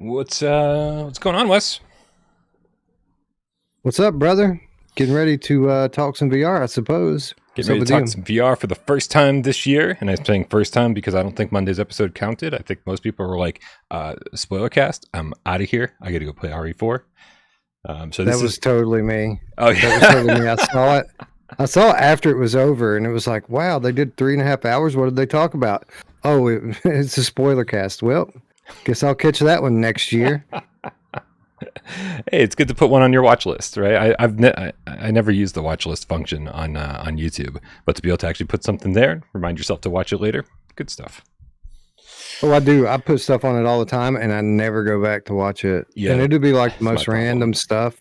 What's going on, Wes? What's up, brother? Getting ready to talk some VR, I suppose. Getting ready to talk some VR for the first time this year, and I'm saying first time because I don't think Monday's episode counted. I think most people were like, "Spoilercast, I'm out of here. I got to go play RE4." So that was totally me. Oh yeah, that was totally me. I saw it. I saw it after it was over, and it was like, wow, they did 3.5 hours. What did they talk about? Oh, it's a Spoilercast. Well, guess I'll catch that one next year. Hey, it's good to put one on your watch list, right? I never used the watch list function on YouTube, but to be able to actually put something there, remind yourself to watch it later, good stuff. Oh, I do. I put stuff on it all the time, and I never go back to watch it. Yeah, and it'd be like the most random stuff.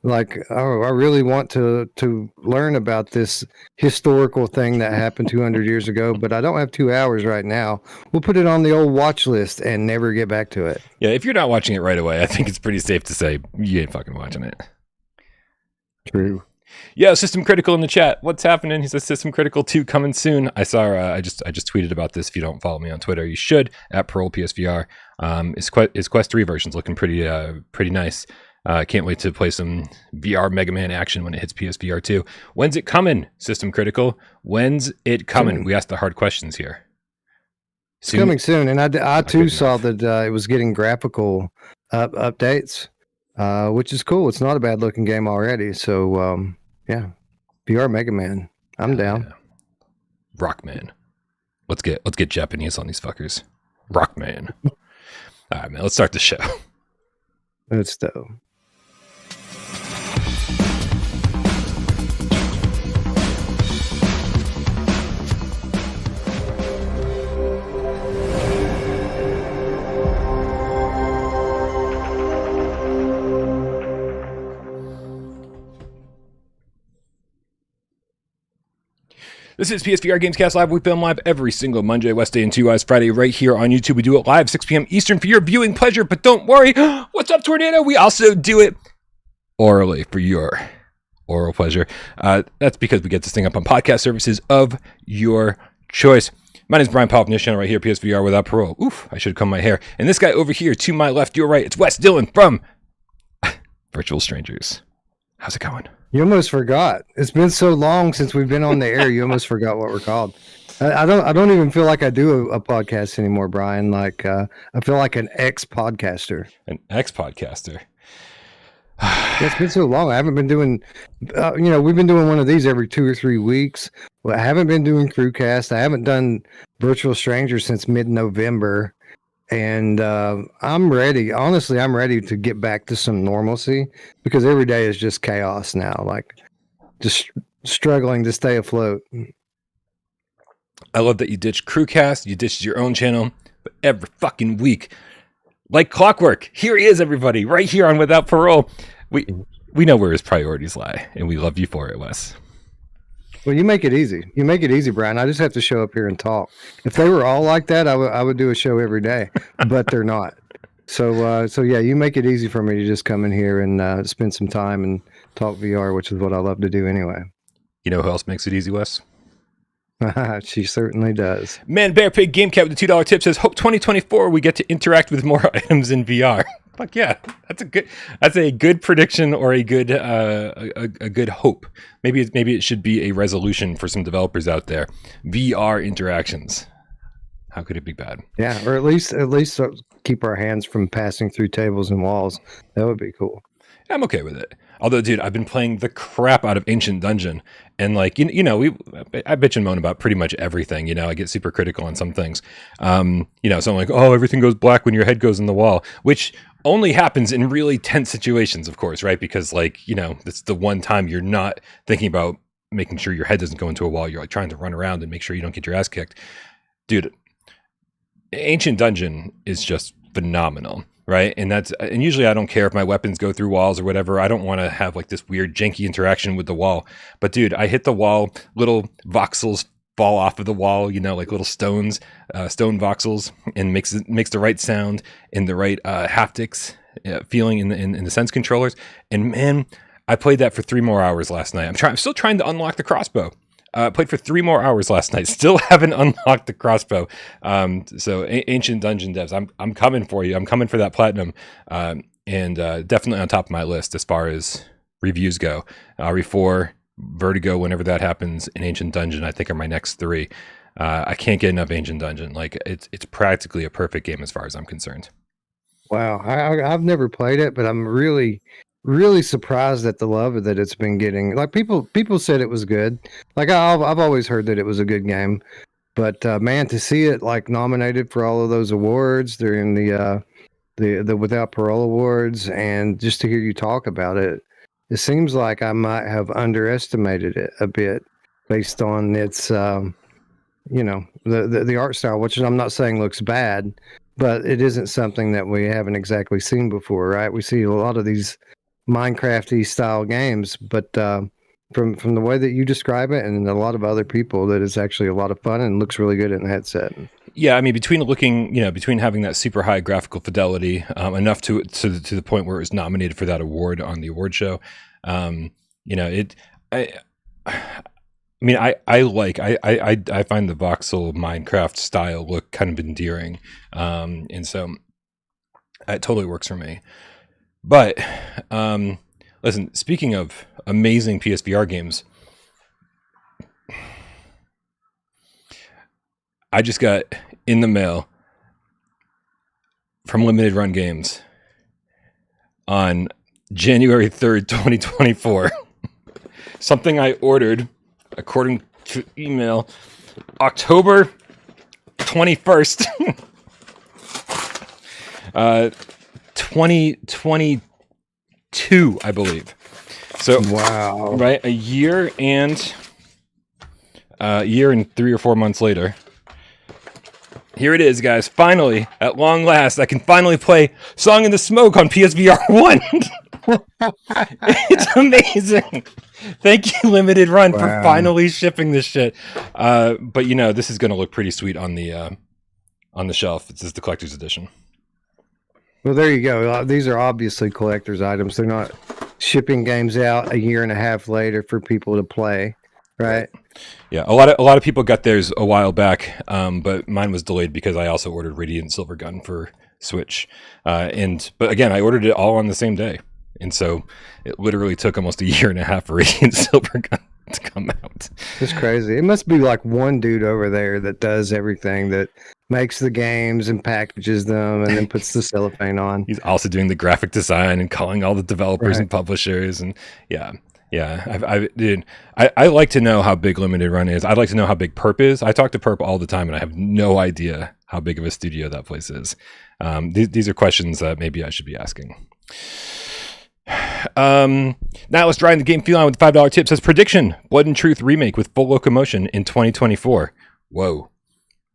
Like, oh, I really want to learn about this historical thing that happened 200 years ago, but I don't have 2 hours right now. We'll put it on the old watch list and never get back to it. Yeah, if you're not watching it right away, I think it's pretty safe to say you ain't fucking watching it. True. Yeah, System Critical in the chat. What's happening? He says System Critical 2 coming soon. I saw. I just tweeted about this. If you don't follow me on Twitter, you should at Parole PSVR. His Quest 3 version's looking pretty nice. Can't wait to play some VR Mega Man action when it hits PSVR2. When's it coming, System Critical? When's it coming? Soon. We asked the hard questions here. It's coming soon, and I too saw that it was getting graphical updates, which is cool. It's not a bad looking game already. So yeah, VR Mega Man, I'm down. Yeah. Rockman, let's get Japanese on these fuckers. Rockman. All right, man. Let's start the show. It's dope. This is PSVR GameScast Live. We film live every single Monday, Wednesday, and 2 Eyes Friday right here on YouTube. We do it live 6 p.m. Eastern for your viewing pleasure, but don't worry. What's up, Tornado? We also do it orally for your oral pleasure. That's because we get this thing up on podcast services of your choice. My name is Brian Powell from this channel right here, PSVR without parole. Oof, I should have combed my hair. And this guy over here to my left, your right, it's Wes Dillon from Virtual Strangers. How's it going? You almost forgot. It's been so long since we've been on the air. You almost forgot what we're called. I don't even feel like I do a podcast anymore, Brian. Like I feel like an ex-podcaster. An ex-podcaster. It's been so long. I haven't been doing. We've been doing one of these every 2 or 3 weeks. Well, I haven't been doing Crewcast. I haven't done Virtual Strangers since mid-November. And I'm ready. Honestly, I'm ready to get back to some normalcy because every day is just chaos now. Like, just struggling to stay afloat. I love that you ditched Crewcast. You ditched your own channel. But every fucking week, like clockwork, here he is, everybody, right here on Without Parole. We know where his priorities lie, and we love you for it, Wes. Well, you make it easy. You make it easy, Brian. I just have to show up here and talk. If they were all like that, I would do a show every day, but they're not. So yeah, you make it easy for me to just come in here and spend some time and talk VR, which is what I love to do anyway. You know who else makes it easy, Wes? She certainly does. Man, Bear Pig GameCat with the $2 tip says, hope 2024 we get to interact with more items in VR. Fuck yeah, that's a good prediction or a good hope. Maybe it should be a resolution for some developers out there. VR interactions. How could it be bad? Yeah, or at least keep our hands from passing through tables and walls. That would be cool. I'm okay with it. Although, dude, I've been playing the crap out of Ancient Dungeon, and like I bitch and moan about pretty much everything. I get super critical on some things. So I'm like, oh, everything goes black when your head goes in the wall, which only happens in really tense situations, of course, right? Because that's the one time you're not thinking about making sure your head doesn't go into a wall. You're like trying to run around and make sure you don't get your ass kicked, dude. Ancient Dungeon is just phenomenal. Right. And usually I don't care if my weapons go through walls or whatever. I don't want to have like this weird janky interaction with the wall. But dude, I hit the wall, little voxels fall off of the wall, like little stones, stone voxels, and makes the right sound and the right haptics feeling in the sense controllers. And man, I played that for 3 more hours last night. I'm still trying to unlock the crossbow. Played for 3 more hours last night. Still haven't unlocked the crossbow. So Ancient Dungeon devs, I'm coming for you. I'm coming for that platinum. And definitely on top of my list as far as reviews go. RE4, Vertigo, whenever that happens, and Ancient Dungeon, I think are my next 3. I can't get enough Ancient Dungeon. Like it's practically a perfect game as far as I'm concerned. Wow, I've never played it, but I'm really, really surprised at the love that it's been getting. Like people said it was good. Like I've always heard that it was a good game, but man, to see it like nominated for all of those awards during the Without Parole awards, and just to hear you talk about it, it seems like I might have underestimated it a bit based on its the art style, which I'm not saying looks bad, but it isn't something that we haven't exactly seen before, right? We see a lot of these Minecraft-y style games, but from the way that you describe it and a lot of other people, that it's actually a lot of fun and looks really good in the headset. Yeah, I mean, between having that super high graphical fidelity, enough to the point where it was nominated for that award on the award show, I find the voxel Minecraft style look kind of endearing, and so it totally works for me. But listen, speaking of amazing PSVR games, I just got in the mail from Limited Run Games on January 3rd, 2024. Something I ordered, according to email, October 21st, 2022, I believe. So, wow, right, a year and 3 or 4 months later. Here it is, guys. Finally, at long last, I can finally play Song in the Smoke on PSVR 1. It's amazing. Thank you, Limited Run, for finally shipping this shit. But this is going to look pretty sweet on the shelf. It's just the collector's edition. Well, there you go. These are obviously collector's items. They're not shipping games out a year and a half later for people to play, right? Yeah, a lot of people got theirs a while back, but mine was delayed because I also ordered Radiant Silvergun for Switch, but again, I ordered it all on the same day, and so it literally took almost a year and a half for Radiant Silvergun to come out. It's crazy. It must be like one dude over there that does everything, that makes the games and packages them and then puts the cellophane on. He's also doing the graphic design and calling all the developers and publishers, and yeah. I like to know how big Limited Run is. I'd like to know how big Perp is. I talk to Perp all the time, and I have no idea how big of a studio that place is. These are questions that maybe I should be asking. Now let's drive the game feline with the $5 tip. Says prediction: Blood and Truth remake with full locomotion in 2024. Whoa!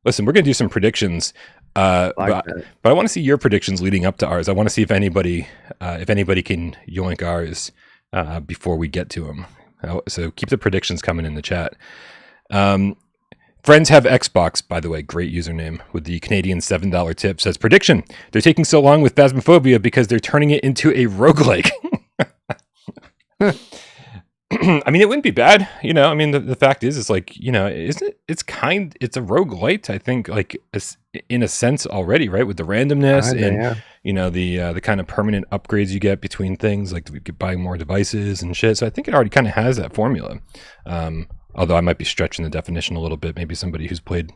Listen, we're gonna do some predictions. But I want to see your predictions leading up to ours. I want to see if anybody can yoink ours before we get to them. So keep the predictions coming in the chat. Friends Have Xbox, by the way, great username, with the Canadian $7 tip, says prediction: they're taking so long with Phasmophobia because they're turning it into a roguelike. I mean, it wouldn't be bad, the fact is, it's like, isn't it? It's a roguelite, I think, like in a sense already, right? With the randomness the kind of permanent upgrades you get between things, like buying more devices and shit. So I think it already kind of has that formula. Although I might be stretching the definition a little bit. Maybe somebody who's played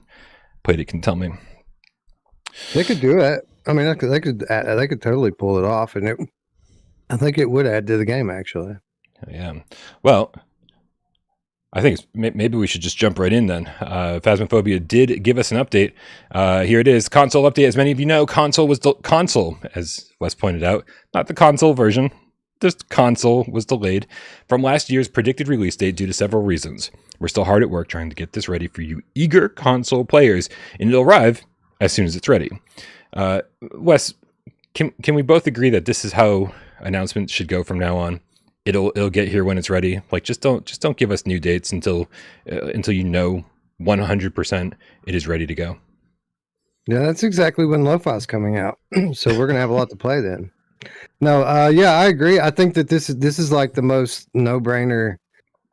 it can tell me. They could do it. I mean, they could totally pull it off, and I think it would add to the game, actually. Yeah. Well, I think maybe we should just jump right in then. Phasmophobia did give us an update. Here it is. Console update. As many of you know, console, as Wes pointed out, not the console version. Just console was delayed from last year's predicted release date due to several reasons. We're still hard at work trying to get this ready for you eager console players, and it'll arrive as soon as it's ready. Wes, can we both agree that this is how announcements should go from now on? It'll get here when it's ready. Like, just don't give us new dates until 100% it is ready to go. Yeah, that's exactly when Lo-Fi's coming out. So we're gonna have a lot to play then. No, yeah, I agree. I think that this is like the most no-brainer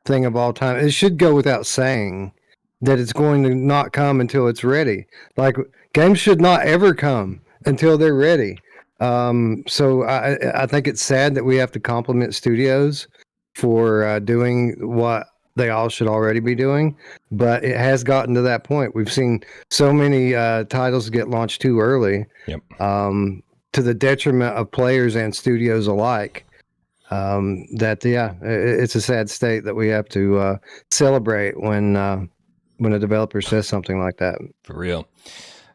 thing of all time. It should go without saying that it's going to not come until it's ready. Like, games should not ever come until they're ready. So I think it's sad that we have to compliment studios for doing what they all should already be doing, but it has gotten to that point. We've seen so many titles get launched too early, Yep. To the detriment of players and studios alike. It's a sad state that we have to celebrate when a developer says something like that. For real.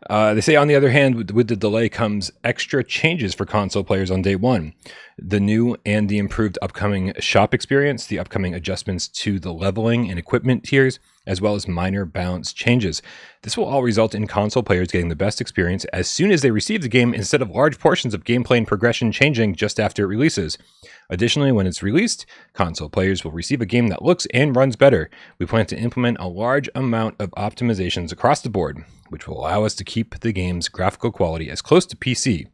They say, on the other hand, with the delay comes extra changes for console players on day one. The new and the improved upcoming shop experience, the upcoming adjustments to the leveling and equipment tiers, as well as minor balance changes. This will all result in console players getting the best experience as soon as they receive the game, instead of large portions of gameplay and progression changing just after it releases. Additionally, when it's released, console players will receive a game that looks and runs better. We plan to implement a large amount of optimizations across the board, which will allow us to keep the game's graphical quality as close to PC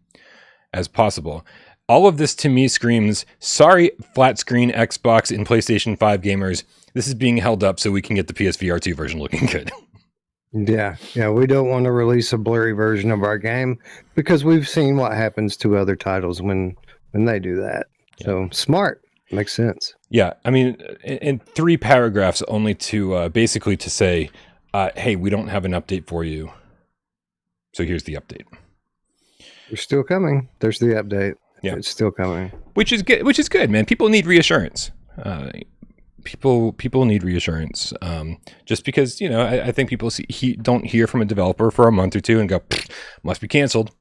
as possible. All of this to me screams, sorry, flat screen Xbox and PlayStation 5 gamers. This is being held up so we can get the PSVR2 version looking good. Yeah, we don't want to release a blurry version of our game because we've seen what happens to other titles when they do that. Yeah. So smart, makes sense. Yeah, I mean, in 3 paragraphs only to basically to say, hey, we don't have an update for you. So here's the update. We're still coming. There's the update. Yeah, it's still coming. Which is good, man. People need reassurance. People need reassurance. Just because, I think people don't hear from a developer for a month or two and go, must be canceled.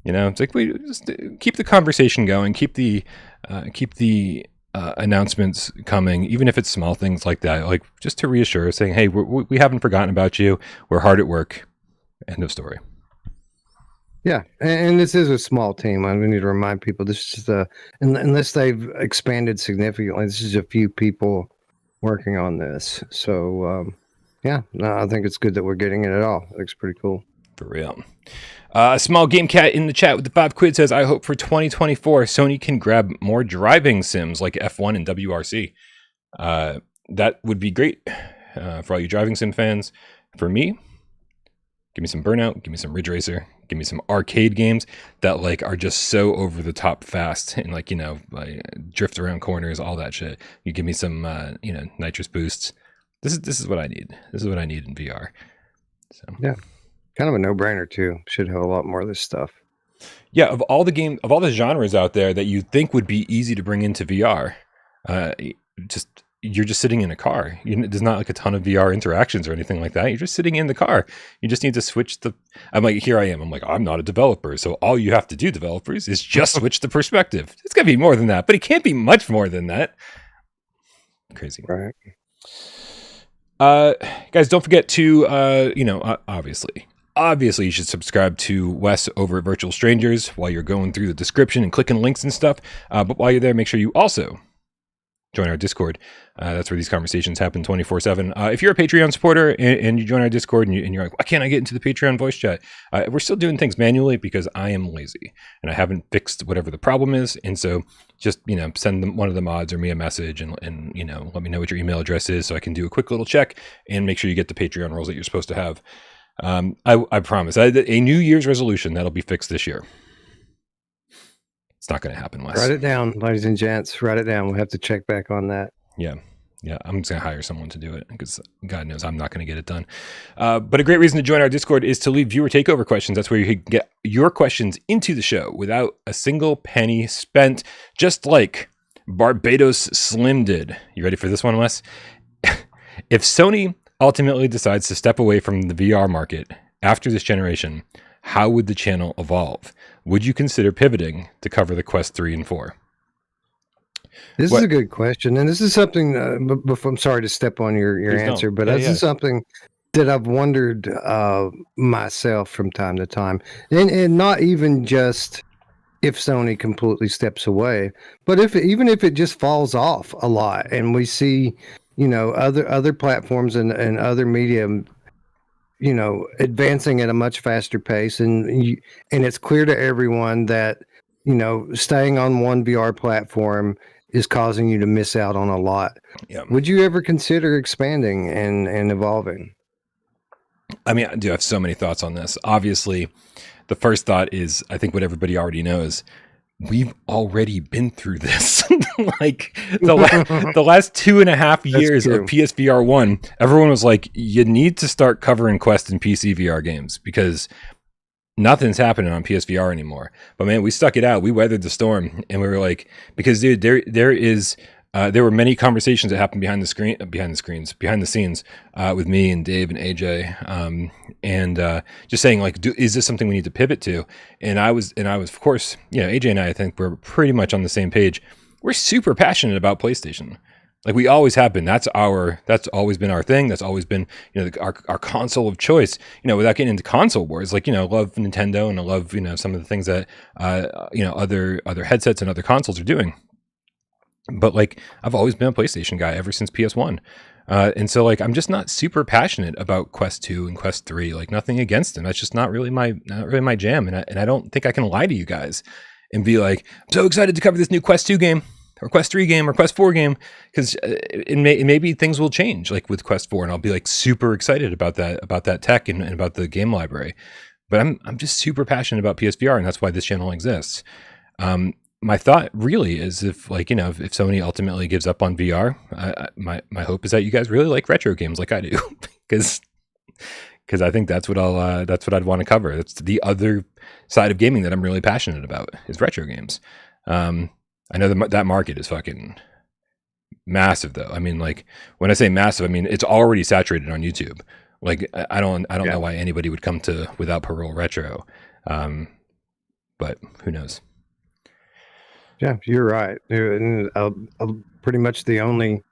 It's like, we just keep the conversation going, keep the announcements coming, even if it's small things like that, like just to reassure, saying, hey, we haven't forgotten about you. We're hard at work. End of story. Yeah, and this is a small team. We need to remind people this is unless they've expanded significantly, this is a few people working on this. So, I think it's good that we're getting it at all. It looks pretty cool. For real. A small GameCat in the chat with the 5 quid says, I hope for 2024 Sony can grab more driving sims like F1 and WRC. That would be great for all you driving sim fans. For me, give me some Burnout, give me some Ridge Racer, give me some arcade games that like are just so over the top fast and like, drift around corners, all that shit. You give me some, nitrous boosts. This is what I need. This is what I need in VR. So yeah. Kind of a no-brainer too. Should have a lot more of this stuff. Yeah, of all the genres out there that you think would be easy to bring into VR, you're just sitting in a car. There's not like a ton of VR interactions or anything like that. You're just sitting in the car. You just need to switch I'm like, here I am. I'm like, I'm not a developer. So all you have to do, developers, is just switch the perspective. It's got to be more than that, but it can't be much more than that. Crazy. Right. Guys, don't forget to, obviously you should subscribe to Wes over at Virtual Strangers while you're going through the description and clicking links and stuff. But while you're there, make sure you also join our Discord. That's where these conversations happen 24/7. If you're a Patreon supporter and you join our Discord and you're like, why can't I get into the Patreon voice chat? We're still doing things manually because I am lazy and I haven't fixed whatever the problem is. And so just, send them, one of the mods or me a message and let me know what your email address is so I can do a quick little check and make sure you get the Patreon roles that you're supposed to have. I promise. A New Year's resolution that'll be fixed this year. It's not going to happen, Wes. Write it down, ladies and gents. Write it down. We'll have to check back on that. Yeah. I'm just going to hire someone to do it because God knows I'm not going to get it done. But a great reason to join our Discord is to leave viewer takeover questions. That's where you can get your questions into the show without a single penny spent, just like Barbados Slim did. You ready for this one, Wes? If Sony ultimately decides to step away from the VR market after this generation, how would the channel evolve? Would you consider pivoting to cover the Quest 3 and 4? This is a good question. And this is something, I'm sorry to step on your answer, but this is something that I've wondered myself from time to time. And not even just if Sony completely steps away, but even if it just falls off a lot and we see, other platforms and other medium, advancing at a much faster pace, and it's clear to everyone that staying on one VR platform is causing you to miss out on a lot. Yeah. Would you ever consider expanding and evolving? I mean, I do have so many thoughts on this. Obviously, the first thought is, I think what everybody already knows, we've already been through this. Like the last 2.5 years of PSVR 1, everyone was like, you need to start covering Quest and PC VR games because nothing's happening on PSVR anymore. But man, we stuck it out. We weathered the storm, and we were like, because dude, there were many conversations that happened behind the scenes with me and Dave and AJ, and just saying like, is this something we need to pivot to? And I was of course, AJ and I think we're pretty much on the same page. We're super passionate about PlayStation. Like we always have been. That's always been our thing. That's always been, our console of choice. Without getting into console wars, like, I love Nintendo and I love, some of the things that, other headsets and other consoles are doing. But like, I've always been a PlayStation guy ever since PS1. And so like, I'm just not super passionate about Quest 2 and Quest 3, like nothing against them. That's just not really my jam. And I don't think I can lie to you guys and be like, I'm so excited to cover this new Quest 2 game or Quest 3 game or Quest 4 game. Cause maybe things will change like with Quest 4 and I'll be like super excited about that tech and about the game library. But I'm just super passionate about PSVR, and that's why this channel exists. My thought really is if Sony ultimately gives up on VR, my hope is that you guys really like retro games like I do, because I think that's what I'd want to cover. That's the other side of gaming that I'm really passionate about is retro games. I know that market is fucking massive though. I mean, like when I say massive, I mean it's already saturated on YouTube. Like I don't know why anybody would come to without Parole retro, but who knows. Yeah, you're right. Pretty much the only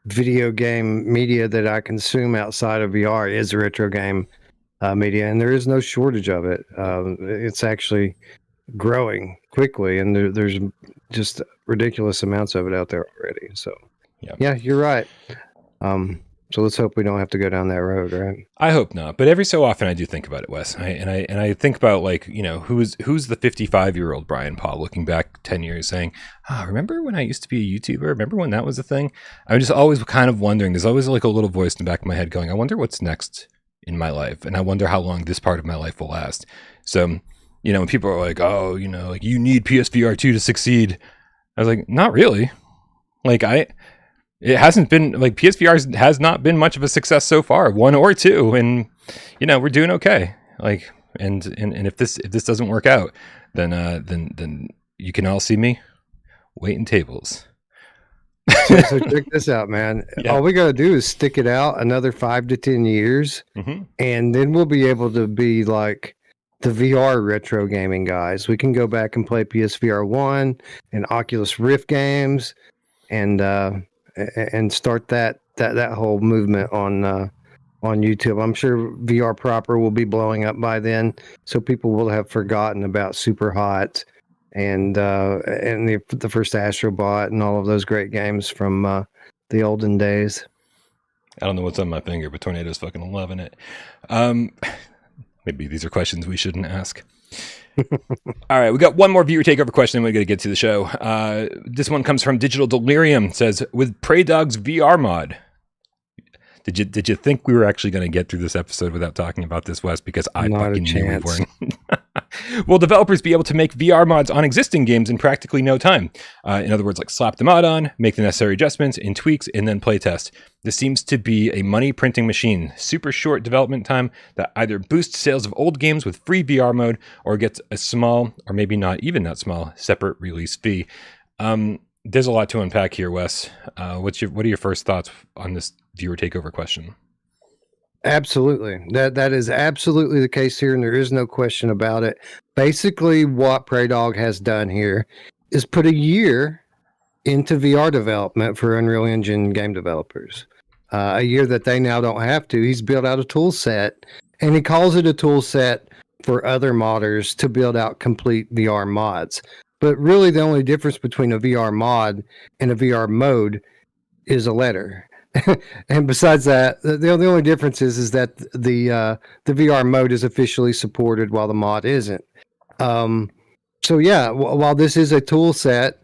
video game media that I consume outside of VR is retro game media, and there is no shortage of it. It's actually growing quickly, and there's just ridiculous amounts of it out there already. So, yeah, you're right. So let's hope we don't have to go down that road, right? I hope not. But every so often I do think about it, Wes. I think about like, who's the 55-year-old Brian Paul looking back 10 years saying, remember when I used to be a YouTuber? Remember when that was a thing? I'm just always kind of wondering. There's always like a little voice in the back of my head going, I wonder what's next in my life. And I wonder how long this part of my life will last. So, when people are like, oh, like you need PSVR2 to succeed. I was like, not really. Like it hasn't been like PSVR has not been much of a success so far, 1 or 2, and we're doing okay. Like and if this doesn't work out, then you can all see me waiting tables. So check this out, man. Yeah. All we got to do is stick it out another 5 to 10 years, and then we'll be able to be like the VR retro gaming guys. We can go back and play PSVR 1 and Oculus Rift games, and start that whole movement on YouTube. I'm sure VR proper will be blowing up by then, so people will have forgotten about Super Hot and the first Astrobot and all of those great games from the olden days. I don't know what's on my finger, but Tornado's fucking loving it. Maybe these are questions we shouldn't ask. All right, we got one more viewer takeover question, and we're going to get to the show. This one comes from Digital Delirium. It says, with Preydog's VR mod, did you think we were actually going to get through this episode without talking about this, Wes? Because I fucking knew we weren't. Will developers be able to make VR mods on existing games in practically no time? In other words, like slap the mod on, make the necessary adjustments and tweaks, and then playtest. This seems to be a money printing machine. Super short development time that either boosts sales of old games with free VR mode or gets a small, or maybe not even that small, separate release fee. There's a lot to unpack here, Wes. What are your first thoughts on this viewer takeover question? Absolutely. That is absolutely the case here, and there is no question about it. Basically, what Preydog has done here is put a year into VR development for Unreal Engine game developers. A year that they now don't have to. He's built out a tool set, and he calls it a tool set for other modders to build out complete VR mods. But really, the only difference between a VR mod and a VR mode is a letter. And besides that, the only difference is that the VR mode is officially supported while the mod isn't. So yeah, while this is a tool set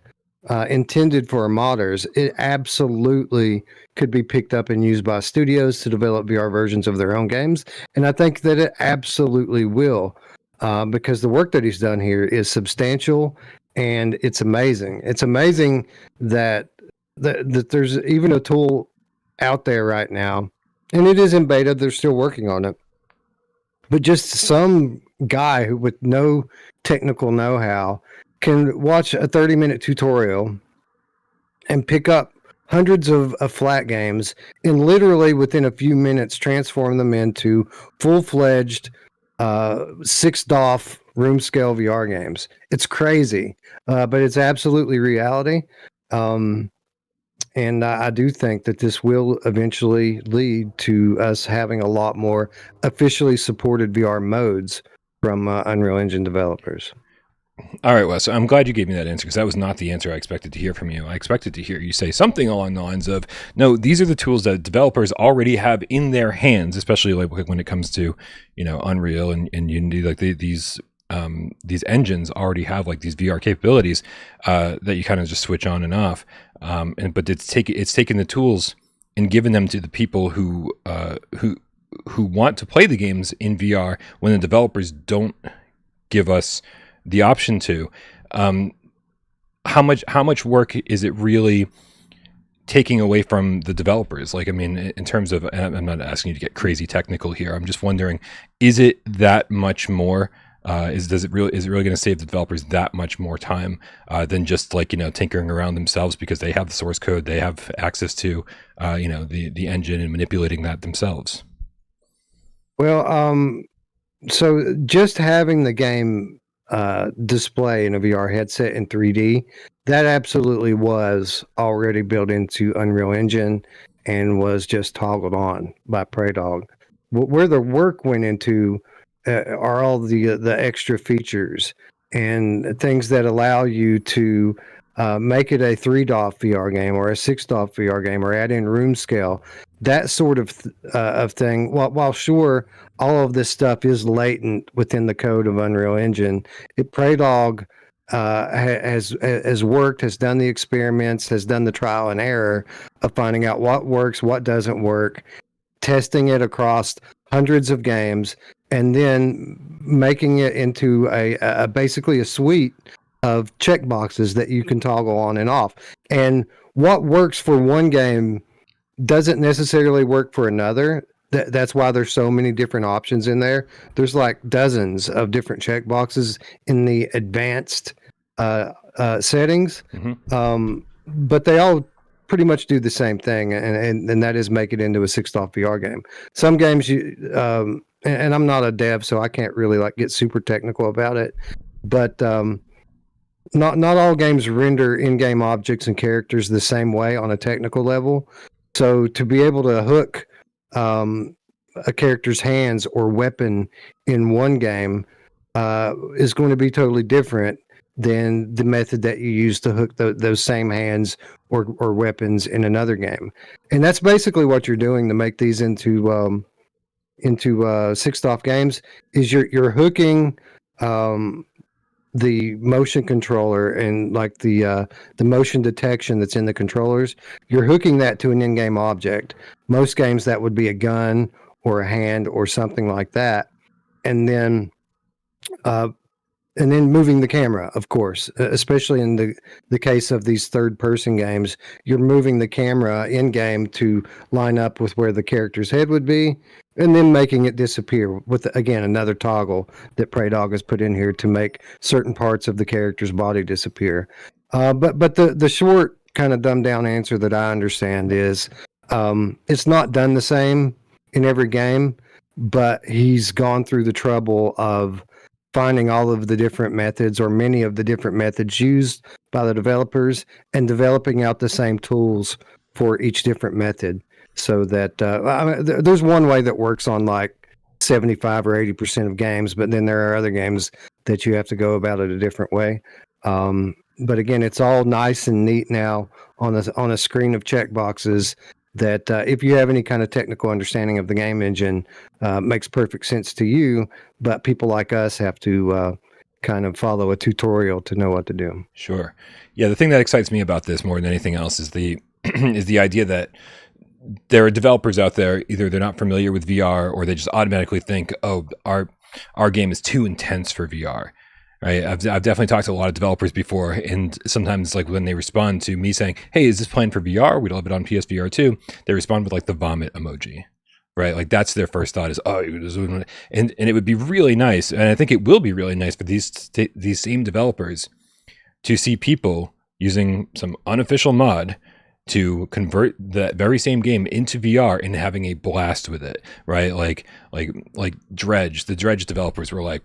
intended for modders, it absolutely could be picked up and used by studios to develop VR versions of their own games. And I think that it absolutely will, because the work that he's done here is substantial and it's amazing. It's amazing that that there's even a tool out there right now, and it is in beta. They're still working on it, but just some guy who with no technical know-how can watch a 30-minute tutorial and pick up hundreds of flat games and literally within a few minutes transform them into full-fledged 6 DOF room scale VR games. It's crazy, but it's absolutely reality. And I do think that this will eventually lead to us having a lot more officially supported VR modes from Unreal Engine developers. All right, Wes, I'm glad you gave me that answer because that was not the answer I expected to hear from you. I expected to hear you say something along the lines of, no, these are the tools that developers already have in their hands, especially like when it comes to, Unreal and Unity, like these engines already have like these VR capabilities that you kind of just switch on and off. But it's taken the tools and given them to the people who want to play the games in VR when the developers don't give us the option to. How much work is it really taking away from the developers? Like, I mean, in terms of, and I'm not asking you to get crazy technical here. I'm just wondering, is it that much more? Is it really going to save the developers that much more time than just like tinkering around themselves because they have the source code, they have access to the engine and manipulating that themselves? Well, so just having the game display in a VR headset in 3D, that absolutely was already built into Unreal Engine and was just toggled on by Preydog. Where the work went into are all the extra features and things that allow you to make it a 3 DOF VR game or a 6 DOF VR game or add in room scale, that sort of thing. While sure, all of this stuff is latent within the code of Unreal Engine, Preydog has worked, has done the experiments, has done the trial and error of finding out what works, what doesn't work, testing it across hundreds of games, and then making it into a basically a suite of checkboxes that you can toggle on and off. And what works for one game doesn't necessarily work for another. That's why there's so many different options in there. There's like dozens of different checkboxes in the advanced settings, but they all pretty much do the same thing, and that is make it into a 6 DOF VR game. Some games and I'm not a dev, so I can't really like get super technical about it, but not all games render in-game objects and characters the same way on a technical level. So to be able to hook a character's hands or weapon in one game is going to be totally different than the method that you use to hook those same hands or weapons in another game. And that's basically what you're doing to make these into 6 DOF games. Is you're hooking the motion controller and like the motion detection that's in the controllers, you're hooking that to an in-game object. Most games that would be a gun or a hand or something like that, and then moving the camera, of course, especially in the case of these third-person games, you're moving the camera in-game to line up with where the character's head would be, and then making it disappear with, again, another toggle that Preydog has put in here to make certain parts of the character's body disappear. But the short, kind of dumbed-down answer that I understand is it's not done the same in every game, but he's gone through the trouble of finding all of the different methods or many of the different methods used by the developers and developing out the same tools for each different method. So that there's one way that works on like 75 or 80% of games, but then there are other games that you have to go about it a different way. But again, it's all nice and neat now on a screen of checkboxes that if you have any kind of technical understanding of the game engine, makes perfect sense to you. But people like us have to kind of follow a tutorial to know what to do. Sure. Yeah, the thing that excites me about this more than anything else is the is the idea that there are developers out there, either they're not familiar with VR or they just automatically think, oh, our game is too intense for VR. Right. I've definitely talked to a lot of developers before, and sometimes like when they respond to me saying, hey, is this planned for VR? We'd love it on PSVR2. They respond with like the vomit emoji. Right. Like that's their first thought is, oh, and it would be really nice. And I think it will be really nice for these same developers to see people using some unofficial mod to convert that very same game into VR and having a blast with it. Right. Like Dredge, the Dredge developers were like,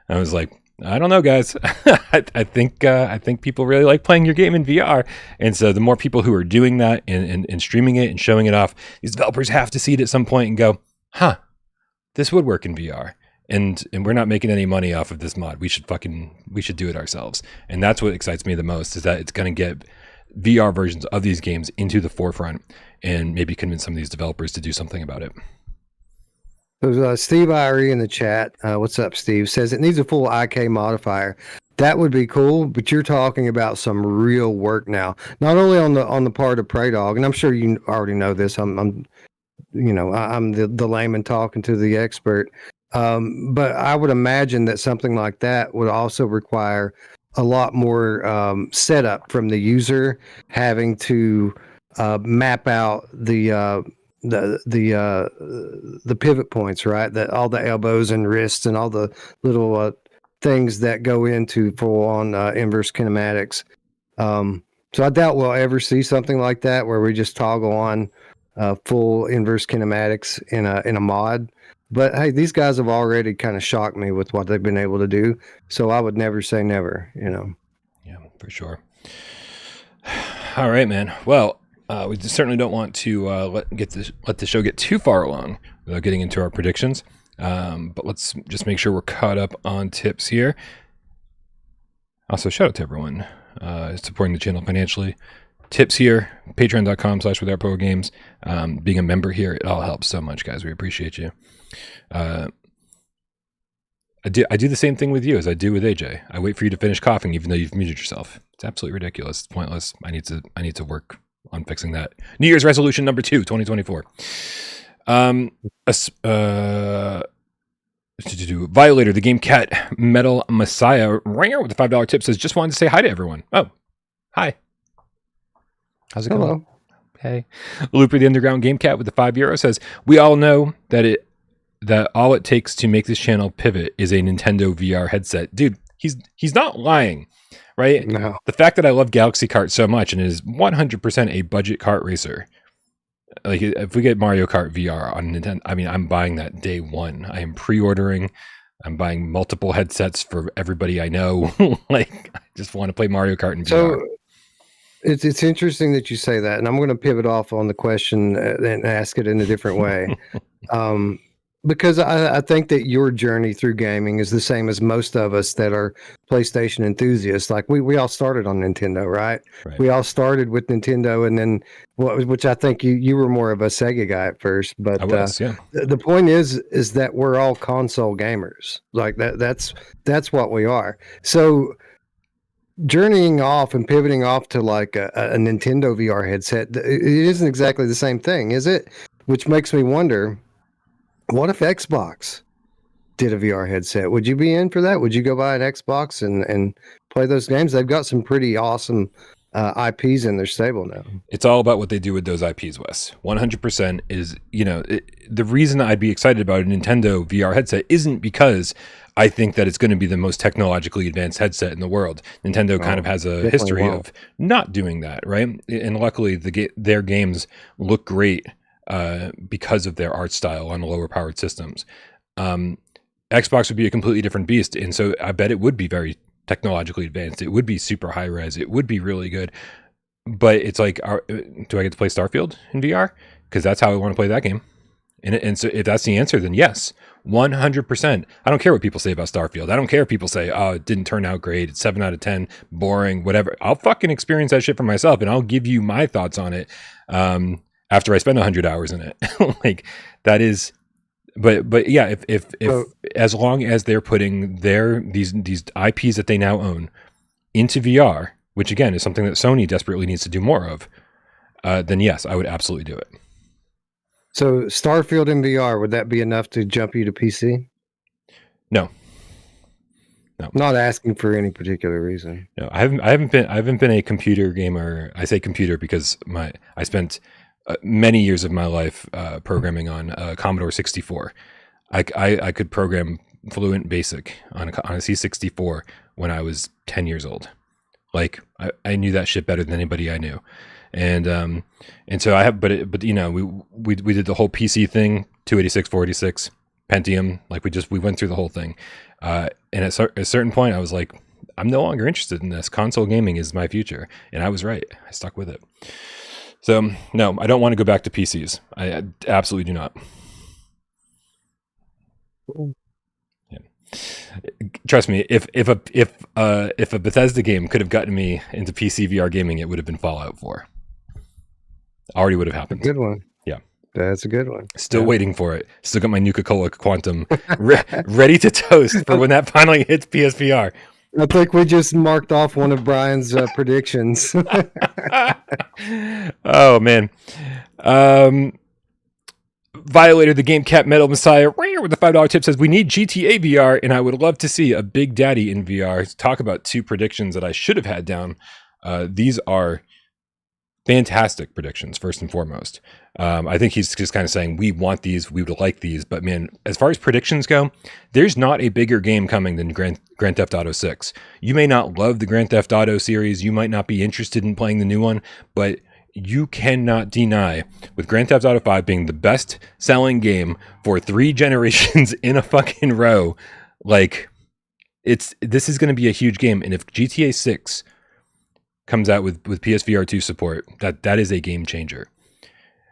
I was like, I don't know, guys. I think people really like playing your game in VR. And so the more people who are doing that and streaming it and showing it off, these developers have to see it at some point and go, huh, this would work in VR. And we're not making any money off of this mod. We should do it ourselves. And that's what excites me the most, is that it's going to get VR versions of these games into the forefront and maybe convince some of these developers to do something about it. So Steve Irie in the chat, what's up, Steve, says it needs a full IK modifier. That would be cool, but you're talking about some real work now. Not only on the part of Preydog, and I'm sure you already know this. I'm the layman talking to the expert. But I would imagine that something like that would also require a lot more setup from the user, having to map out the pivot points, right? That all the elbows and wrists and all the little things that go into full on inverse kinematics. So I doubt we'll ever see something like that where we just toggle on full inverse kinematics in a mod. But hey, these guys have already kind of shocked me with what they've been able to do. So I would never say never, Yeah, for sure. All right, man. Well, we certainly don't want to let the show get too far along without getting into our predictions. But let's just make sure we're caught up on tips here. Also, shout out to everyone supporting the channel financially. Tips here, patreon.com/withoutprogames. Being a member here, it all helps so much, guys. We appreciate you. I do the same thing with you as I do with AJ. I wait for you to finish coughing, even though you've muted yourself. It's absolutely ridiculous. It's pointless. I need to work on fixing that. New Year's resolution number 2, 2024. Violator, the GameCat Metal Messiah Ringer with the $5 tip says, just wanted to say hi to everyone. Oh, hi. How's it going? Hey. Looper, the Underground GameCat with the €5 says, we all know that all it takes to make this channel pivot is a Nintendo VR headset. Dude, he's not lying, right? No. The fact that I love Galaxy Kart so much and it is 100% a budget kart racer. Like if we get Mario Kart VR on Nintendo, I mean, I'm buying that day one. I am pre-ordering. I'm buying multiple headsets for everybody I know. Like I just want to play Mario Kart in VR. So it's interesting that you say that, and I'm going to pivot off on the question and ask it in a different way. Because I think that your journey through gaming is the same as most of us that are PlayStation enthusiasts. Like we all started on Nintendo, right? We all started with Nintendo, and then which I think you were more of a Sega guy at first. But I was, yeah. The point is that we're all console gamers. Like that's what we are. So journeying off and pivoting off to like a Nintendo VR headset, it isn't exactly the same thing, is it? Which makes me wonder, what if Xbox did a VR headset? Would you be in for that? Would you go buy an Xbox and play those games? They've got some pretty awesome IPs in their stable now. It's all about what they do with those IPs, Wes. 100% is, the reason I'd be excited about a Nintendo VR headset isn't because I think that it's going to be the most technologically advanced headset in the world. Nintendo kind of has a history of not doing that, right? And luckily, their games look great because of their art style on lower powered systems. Xbox would be a completely different beast, and so I bet it would be very technologically advanced. It would be super high res. It would be really good. But it's like, do I get to play Starfield in VR? Because that's how I want to play that game. And so if that's the answer, then yes, 100%. I don't care what people say about Starfield. I don't care if people say, oh, it didn't turn out great. It's 7 out of 10, boring, whatever. I'll fucking experience that shit for myself, and I'll give you my thoughts on it after I spend 100 hours in it. Like, that is but yeah, if So, as long as they're putting these IPs that they now own into VR, which again is something that Sony desperately needs to do more of, then yes, I would absolutely do it. so Starfield in VR, would that be enough to jump you to PC? No. Not asking for any particular reason. No, I haven't been a computer gamer. I say computer because I spent many years of my life programming on Commodore 64. I could program Fluent Basic on a C64 when I was 10 years old. Like I knew that shit better than anybody I knew, and so I have. But you know, we did the whole PC thing, 286, 486, Pentium. Like we went through the whole thing, and at a certain point, I was like, I'm no longer interested in this. Console gaming is my future, and I was right. I stuck with it. So no, I don't want to go back to PCs. I absolutely do not. Yeah. Trust me, if a Bethesda game could have gotten me into PC VR gaming, it would have been Fallout 4. Already would have happened. Good one. Yeah. That's a good one. Still waiting for it. Still got my Nuka-Cola Quantum ready to toast for when that finally hits PSVR. I think we just marked off one of Brian's predictions. Oh man. Violator, the GameCat Metal Messiah, with the $5 tip says, we need GTA VR, and I would love to see a Big Daddy in VR. Talk about two predictions that I should have had down. These are fantastic predictions, first and foremost. I think he's just kind of saying, we want these, we would like these. But man, as far as predictions go, there's not a bigger game coming than Grand Theft Auto 6. You may not love the Grand Theft Auto series. You might not be interested in playing the new one, but you cannot deny, with Grand Theft Auto 5 being the best selling game for 3 generations in a fucking row, like this is going to be a huge game. And if GTA 6 comes out with PSVR2 support, that is a game changer.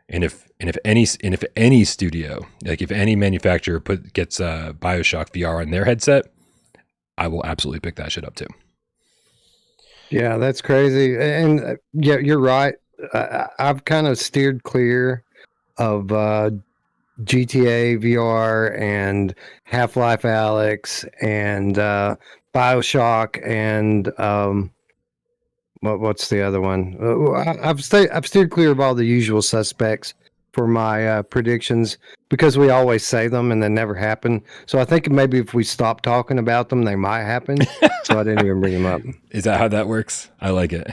And if any studio, like if any manufacturer gets BioShock VR on their headset, I will absolutely pick that shit up too. Yeah, that's crazy. And yeah, you're right. I've kind of steered clear of GTA VR and Half-Life Alyx and BioShock and what's the other one? I've steered clear of all the usual suspects for my predictions because we always say them and they never happen. So I think maybe if we stop talking about them, they might happen. So I didn't even bring them up. Is that how that works? I like it.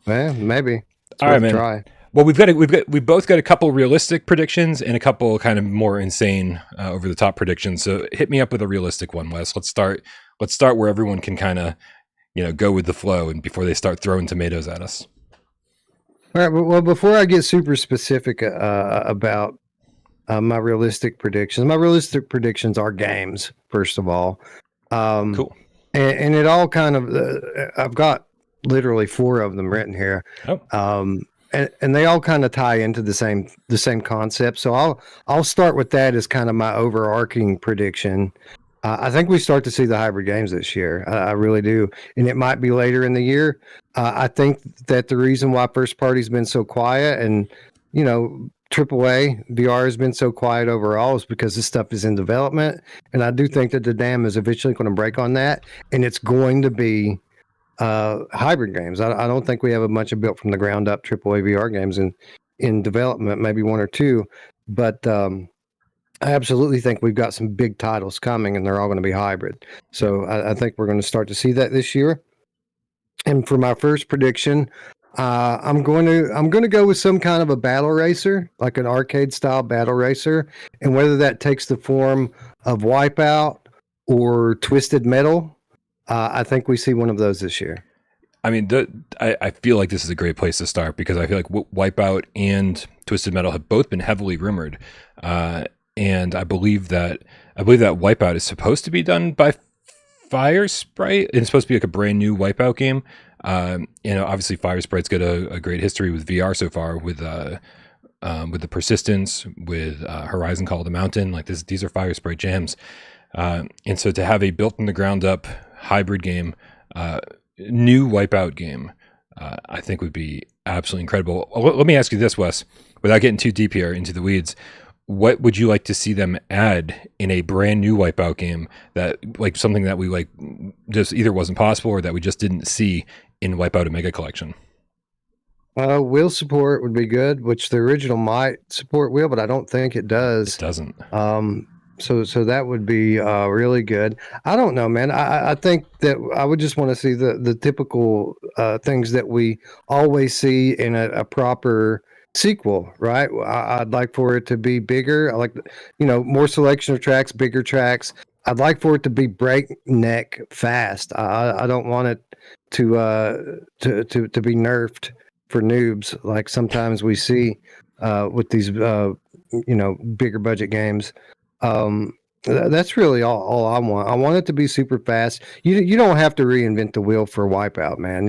Well, maybe. All right, man. Try. Well, we've both got a couple realistic predictions and a couple kind of more insane over the top predictions. So hit me up with a realistic one, Wes. Let's start where everyone can kind of, go with the flow and before they start throwing tomatoes at us. All right. Well, before I get super specific about my realistic predictions are games, first of all. Cool. And it all kind of, I've got literally 4 of them written here. Oh. And they all kind of tie into the same concept. So I'll start with that as kind of my overarching prediction. I think we start to see the hybrid games this year. I really do. And it might be later in the year. I think that the reason why first party's been so quiet and, AAA VR has been so quiet overall is because this stuff is in development. And I do think that the dam is eventually going to break on that. And it's going to be hybrid games. I don't think we have a bunch of built from the ground up AAA VR games in development, maybe 1 or 2. But I absolutely think we've got some big titles coming, and they're all going to be hybrid. So I think we're going to start to see that this year. And for my first prediction, I'm going to go with some kind of a battle racer, like an arcade style battle racer, and whether that takes the form of Wipeout or Twisted Metal, I think we see one of those this year. I mean, I feel like this is a great place to start because I feel like Wipeout and Twisted Metal have both been heavily rumored. And I believe that Wipeout is supposed to be done by Firesprite. It's supposed to be like a brand new Wipeout game. Obviously Firesprite's got a great history with VR so far with the Persistence, with Horizon Call of the Mountain. Like these are Firesprite jams. And so to have a built from the ground up hybrid game, new Wipeout game, I think would be absolutely incredible. Let me ask you this, Wes, without getting too deep here into the weeds. what would you like to see them add in a brand new Wipeout game, that like something that we like just either wasn't possible or that we just didn't see in Wipeout Omega Collection? Wheel support would be good, which the original might support wheel, but I don't think it does. It doesn't. So that would be really good. I don't know, man. I think that I would just want to see the typical things that we always see in a proper sequel, right? I'd like for it to be bigger. I like, more selection of tracks, bigger tracks. I'd like for it to be breakneck fast. I don't want it to be nerfed for noobs like sometimes we see with these bigger budget games. That's really all I want. I want it to be super fast. You don't have to reinvent the wheel for Wipeout, man.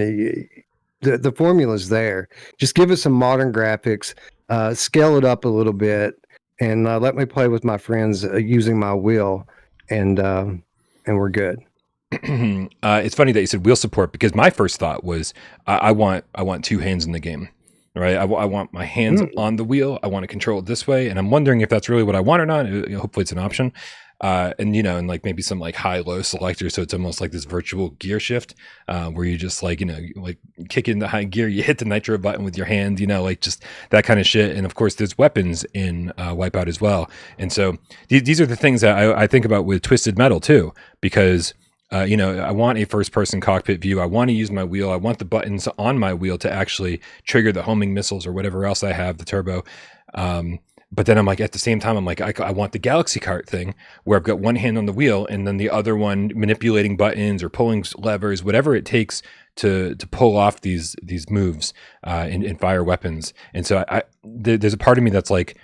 The formula's there. Just give it some modern graphics, scale it up a little bit, and let me play with my friends using my wheel, and we're good. It's funny that you said wheel support, because my first thought was I want two hands in the game, right? I want my hands on the wheel. I want to control it this way, and I'm wondering if that's really what I want or not. Hopefully, it's an option. And like maybe some like high-low selector, so it's almost like this virtual gear shift, where you just like kick in the high gear, you hit the nitro button with your hand, like just that kind of shit. And of course, there's weapons in Wipeout as well. And so these are the things that I think about with Twisted Metal too, because I want a first-person cockpit view. I want to use my wheel. I want the buttons on my wheel to actually trigger the homing missiles or whatever else I have, the turbo. But then I'm like, at the same time, I'm like, I want the Galaxy Kart thing where I've got one hand on the wheel and then the other one manipulating buttons or pulling levers, whatever it takes to pull off these moves and fire weapons. And so there's a part of me that's like,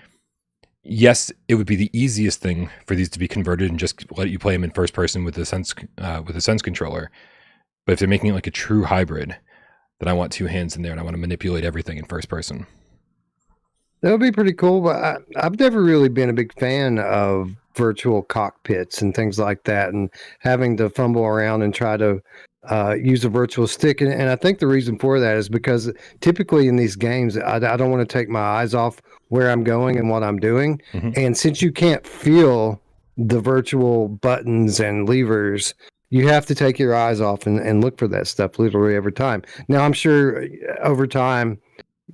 yes, it would be the easiest thing for these to be converted and just let you play them in first person with a sense controller. But if they're making it like a true hybrid, then I want two hands in there and I want to manipulate everything in first person. That would be pretty cool, but I've never really been a big fan of virtual cockpits and things like that, and having to fumble around and try to use a virtual stick. And I think the reason for that is because typically in these games, I don't want to take my eyes off where I'm going and what I'm doing. Mm-hmm. And since you can't feel the virtual buttons and levers, you have to take your eyes off and look for that stuff literally every time. Now, I'm sure over time,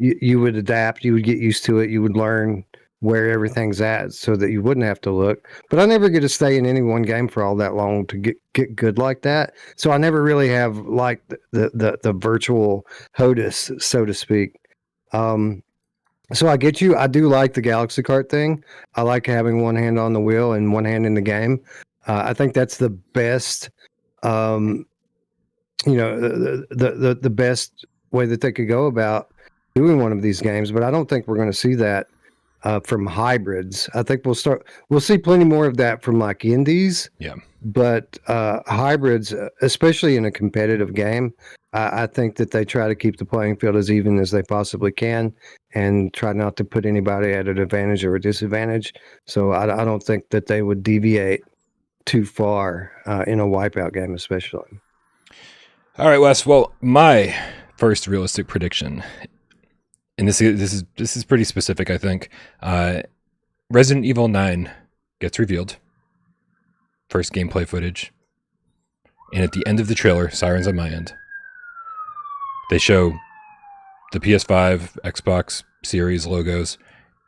you would adapt, you would get used to it, you would learn where everything's at so that you wouldn't have to look. But I never get to stay in any one game for all that long to get good like that. So I never really have like the virtual HOTUS, so to speak. So I get you. I do like the Galaxy Kart thing. I like having one hand on the wheel and one hand in the game. I think that's the best, the best way that they could go about doing one of these games, but I don't think we're going to see that from hybrids. I think we'll see plenty more of that from like indies. Yeah. But hybrids, especially in a competitive game, I think that they try to keep the playing field as even as they possibly can and try not to put anybody at an advantage or a disadvantage. So I don't think that they would deviate too far in a Wipeout game, especially. All right, Wes. Well, my first realistic prediction, and this is pretty specific, I think. Resident Evil 9 gets revealed. First gameplay footage. And at the end of the trailer, sirens on my end, they show the PS5, Xbox Series logos,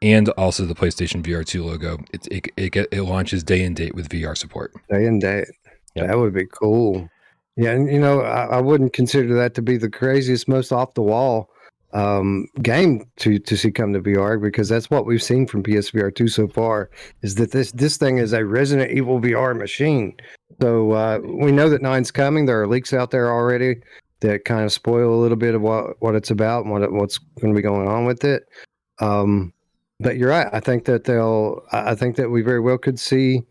and also the PlayStation VR2 logo. It launches day and date with VR support. Day and date. Yep. That would be cool. Yeah, and I wouldn't consider that to be the craziest, most off the wall game to see come to VR, because that's what we've seen from PSVR2 so far, is that this thing is a Resident Evil VR machine. So we know that 9's coming. There are leaks out there already that kind of spoil a little bit of what it's about and what's going to be going on with it. But you're right. I think that we very well could see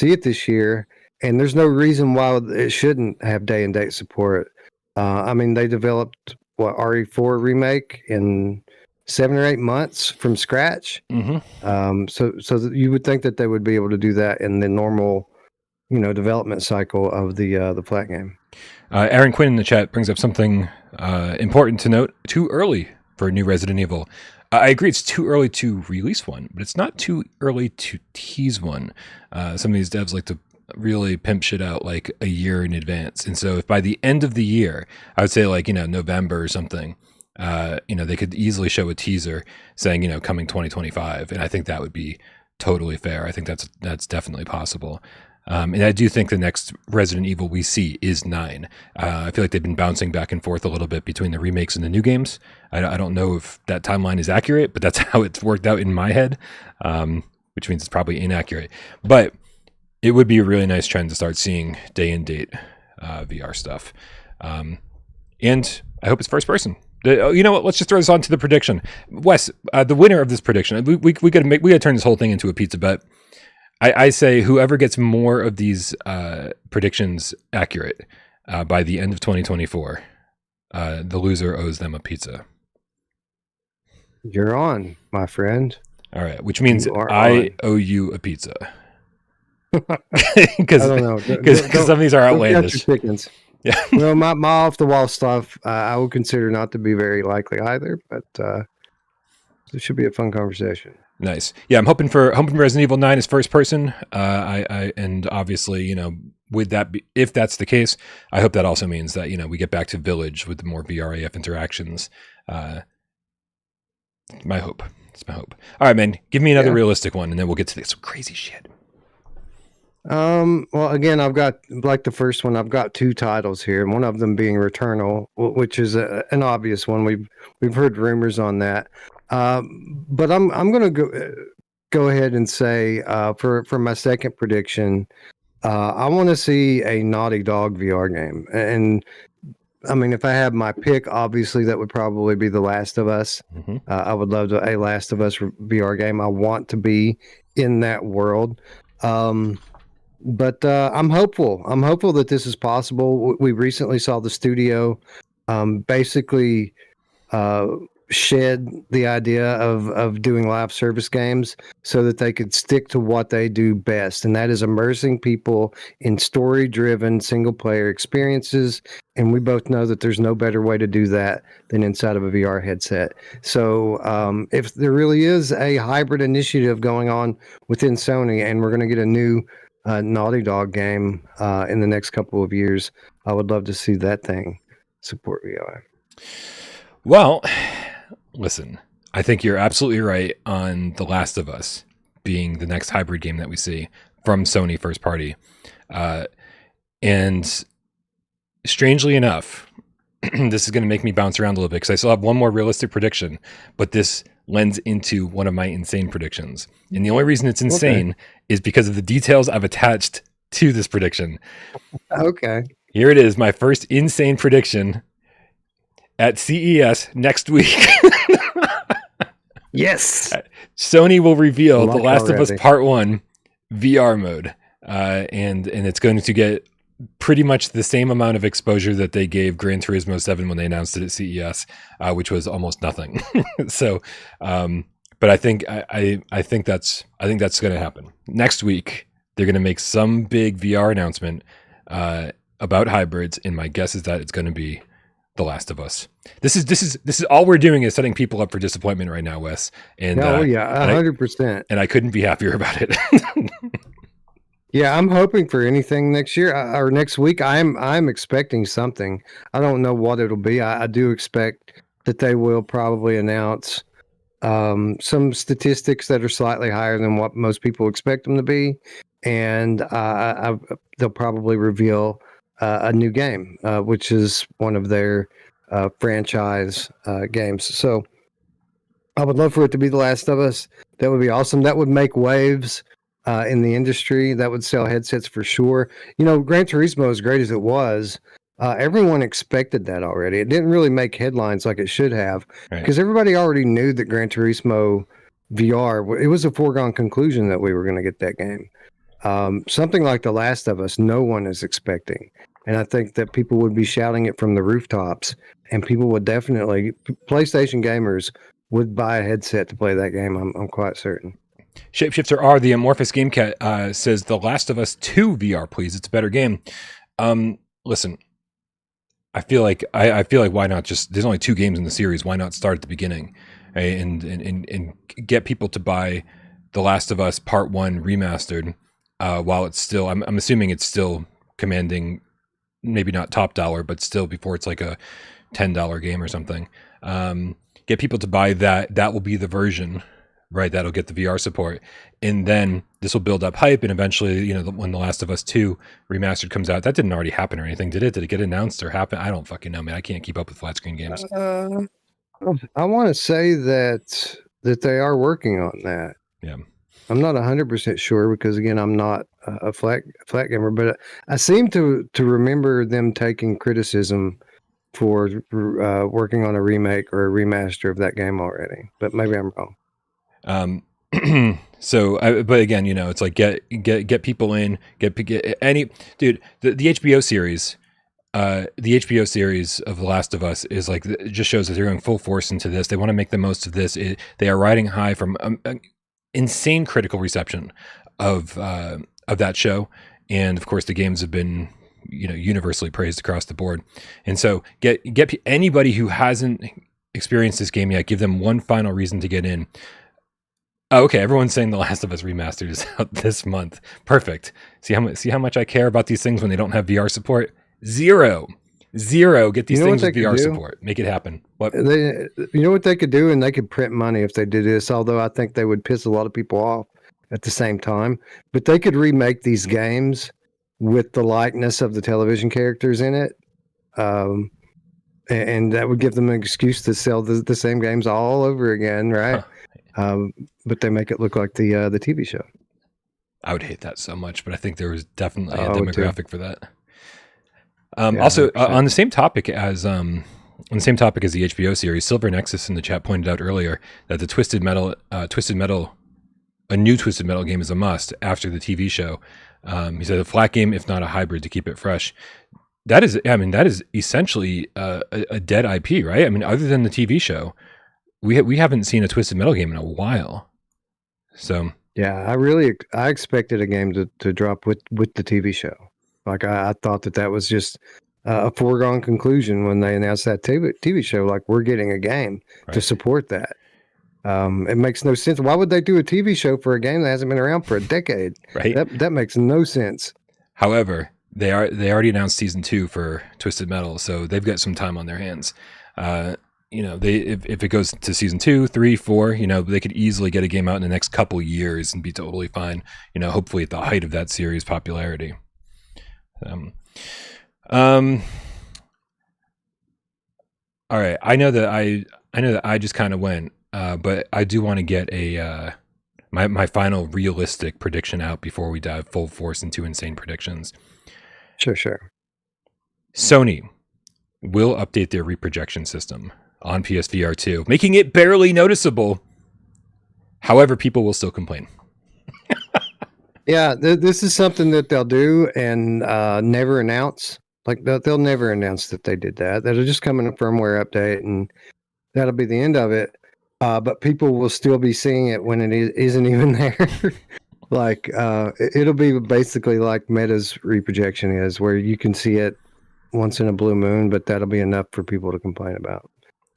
it this year, and there's no reason why it shouldn't have day and date support. I mean, they developed RE4 remake in 7 or 8 months from scratch. Mm-hmm. So you would think that they would be able to do that in the normal, development cycle of the flat game. Aaron Quinn in the chat brings up something important to note. Too early for a new Resident Evil. I agree. It's too early to release one, but it's not too early to tease one. Some of these devs like to really pimp shit out like a year in advance. And so if by the end of the year, I would say like, November or something, they could easily show a teaser saying, coming 2025. And I think that would be totally fair. I think that's definitely possible. And I do think the next Resident Evil we see is 9. I feel like they've been bouncing back and forth a little bit between the remakes and the new games. I don't know if that timeline is accurate, but that's how it's worked out in my head, which means it's probably inaccurate. But it would be a really nice trend to start seeing day and date VR stuff. And I hope it's first person. You know what? Let's just throw this on to the prediction. Wes, the winner of this prediction, we got to turn this whole thing into a pizza bet. I say whoever gets more of these predictions accurate by the end of 2024, the loser owes them a pizza. You're on, my friend. All right, which means I owe you a pizza. Because some of these are outlandish. Yeah. Well, my off the wall stuff, I would consider not to be very likely either, but it should be a fun conversation. Nice. Yeah, I'm hoping for Resident Evil 9 is first person. And obviously, with that, if that's the case, I hope that also means that we get back to Village with the more VRAF interactions. It's my hope. All right, man. Give me another realistic one, and then we'll get to some crazy shit. Well, again, I've got, like the first one, I've got 2 titles here, one of them being Returnal, which is an obvious one. We've heard rumors on that. But I'm going to go ahead and say for my second prediction, I want to see a Naughty Dog VR game. And I mean, if I had my pick, obviously that would probably be The Last of Us. Mm-hmm. I would love a Last of Us VR game. I want to be in that world. But I'm hopeful. I'm hopeful that this is possible. We recently saw the studio basically shed the idea of doing live service games so that they could stick to what they do best, and that is immersing people in story-driven single-player experiences. And we both know that there's no better way to do that than inside of a VR headset. So if there really is a hybrid initiative going on within Sony, and we're going to get a new Naughty Dog game in the next couple of years, I would love to see that thing support VR. Well, listen, I think you're absolutely right on The Last of Us being the next hybrid game that we see from Sony first party. And strangely enough, this is going to make me bounce around a little bit because I still have one more realistic prediction, but this lends into one of my insane predictions. And the only reason it's insane is because of the details I've attached to this prediction. Okay. Here it is, my first insane prediction at CES next week. Yes. Sony will reveal The Last of Us Part 1 VR mode. And it's going to get pretty much the same amount of exposure that they gave Gran Turismo 7 when they announced it at CES, which was almost nothing. So, but I think that's going to happen next week. They're going to make some big VR announcement about hybrids, and my guess is that it's going to be The Last of Us. This is all we're doing is setting people up for disappointment right now, Wes. And 100%. And I couldn't be happier about it. Yeah, I'm hoping for anything next year or next week. I'm expecting something. I don't know what it'll be. I do expect that they will probably announce some statistics that are slightly higher than what most people expect them to be, and they'll probably reveal a new game, which is one of their franchise games. So I would love for it to be The Last of Us. That would be awesome. That would make waves in the industry. That would sell headsets for sure. Gran Turismo, as great as it was, everyone expected that already. It didn't really make headlines like it should have, because everybody already knew that Gran Turismo VR, it was a foregone conclusion that we were going to get that game. Something like The Last of Us, no one is expecting. And I think that people would be shouting it from the rooftops, and people would definitely, PlayStation gamers would buy a headset to play that game. I'm quite certain. Shapeshifter R, the amorphous gamecat, says The Last of Us 2 VR, please. It's a better game. Listen, I feel like why not just? There's only 2 games in the series. Why not start at the beginning? right? And get people to buy The Last of Us Part 1 remastered while it's still, I'm assuming it's still commanding maybe not top dollar, but still before it's like a $10 game or something. Get people to buy that. That will be the version, right? That'll get the VR support. And then this will build up hype. And eventually, you know, when The Last of Us 2 remastered comes out, that didn't already happen or anything, did it? Did it get announced or happen? I don't fucking know, man. I can't keep up with flat screen games. I want to say that they are working on that. Yeah. I'm not 100% sure because again, I'm not a flat gamer, but I seem to remember them taking criticism for working on a remake or a remaster of that game already. But maybe I'm wrong. But again, you know, it's like get people in, get any dude. The HBO series. The HBO series of The Last of Us is like, it just shows that they're going full force into this. They want to make the most of this. They are riding high from insane critical reception of that show, and of course the games have been, you know, universally praised across the board. And so get anybody who hasn't experienced this game yet, give them one final reason to get in. Oh, okay, everyone's saying The Last of Us Remastered is out this month. Perfect. See how much I care about these things when they don't have VR support. Zero. Get these things with VR support. Make it happen. What? You know what they could do, and they could print money if they did this. Although I think they would piss a lot of people off at the same time. But they could remake these games with the likeness of the television characters in it, and that would give them an excuse to sell the same games all over again, right? Huh. But they make it look like the TV show. I would hate that so much, but I think there was definitely a demographic for that. Yeah, also, on the same topic as the HBO series, Silver Nexus in the chat pointed out earlier that the Twisted Metal, a new Twisted Metal game is a must after the TV show. He said a flat game, if not a hybrid, to keep it fresh. That is essentially a dead IP, right? I mean, other than the TV show, we haven't seen a Twisted Metal game in a while. So yeah, I expected a game to drop with the TV show. Like I thought that was just a foregone conclusion when they announced that TV show. Like, we're getting a game to support that. It makes no sense. Why would they do a TV show for a game that hasn't been around for a decade? Right. That makes no sense. However, they already announced season 2 for Twisted Metal, so they've got some time on their hands. You know, if it goes to season 2, 3, 4, you know, they could easily get a game out in the next couple years and be totally fine. You know, hopefully at the height of that series' popularity. All right. I know that I just kind of went, but I do want to get my final realistic prediction out before we dive full force into insane predictions. Sure. Sony will update their reprojection system on PSVR2, making it barely noticeable. However, people will still complain. Yeah, this is something that they'll do and never announce. Like, they'll never announce that they did that. That'll just come in a firmware update, and that'll be the end of it. But people will still be seeing it when it isn't even there. Like, it'll be basically like Meta's reprojection is, where you can see it once in a blue moon, but that'll be enough for people to complain about.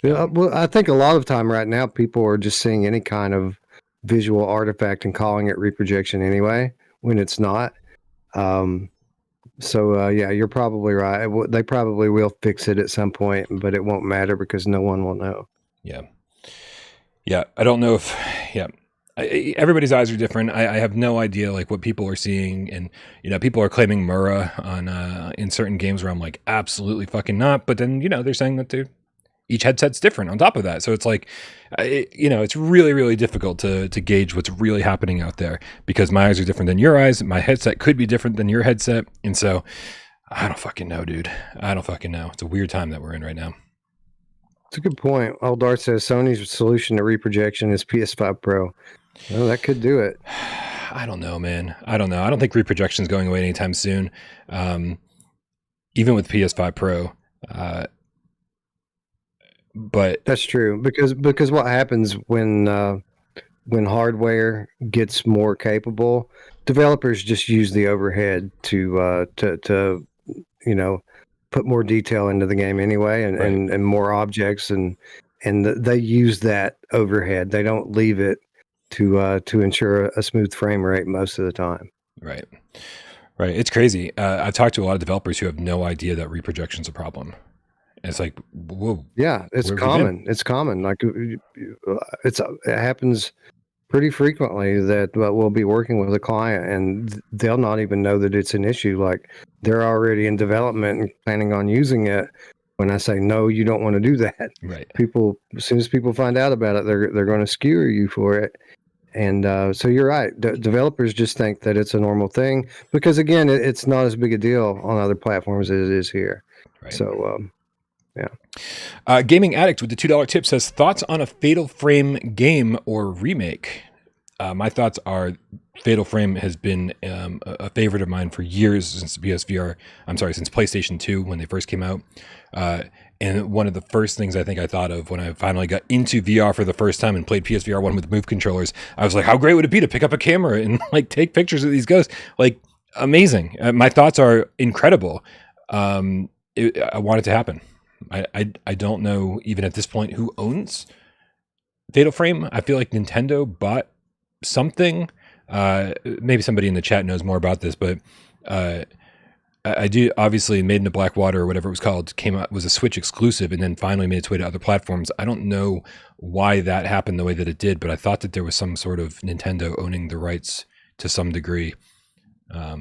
Well, I think a lot of time right now, people are just seeing any kind of visual artifact and calling it reprojection anyway, when it's not. So yeah, you're probably right. They probably will fix it at some point, but it won't matter because no one will know. Yeah. I don't know if everybody's eyes are different. I have no idea like what people are seeing, and you know, people are claiming Mura on in certain games where I'm like, absolutely fucking not. But then, you know, they're saying that each headset's different on top of that. So it's like, you know, it's really, really difficult to gauge what's really happening out there because my eyes are different than your eyes. My headset could be different than your headset. And so I don't fucking know, dude. I don't fucking know. It's a weird time that we're in right now. It's a good point. Old Dart says Sony's solution to reprojection is PS5 Pro. Well, that could do it. I don't know, man. I don't know. I don't think reprojection is going away anytime soon. Even with PS5 Pro. But that's true because what happens when hardware gets more capable, developers just use the overhead to you know, put more detail into the game anyway, and more objects and and they use that overhead. They don't leave it to ensure a smooth frame rate most of the time. Right. Right. It's crazy. I've talked to a lot of developers who have no idea that reprojection's a problem. And it's like, whoa. Yeah, it's common. It's common. Like it happens pretty frequently that we'll be working with a client and they'll not even know that it's an issue. Like they're already in development and planning on using it. When I say, no, you don't want to do that. Right. People, as soon as people find out about it, they're going to skewer you for it. And so you're right. Developers just think that it's a normal thing because, again, it's not as big a deal on other platforms as it is here. Right. So, yeah. Gaming Addict with the $2 tip says, thoughts on a Fatal Frame game or remake? My thoughts are Fatal Frame has been a favorite of mine for years since since PlayStation 2 when they first came out. And one of the first things I think I thought of when I finally got into VR for the first time and played PSVR 1 with Move controllers, I was like, how great would it be to pick up a camera and like take pictures of these ghosts? Like, amazing. My thoughts are incredible. I want it to happen. I don't know even at this point who owns Fatal Frame. I feel like Nintendo bought something. Maybe somebody in the chat knows more about this, but I do. Obviously, Made in the Blackwater or whatever it was called was a Switch exclusive, and then finally made its way to other platforms. I don't know why that happened the way that it did, but I thought that there was some sort of Nintendo owning the rights to some degree. Are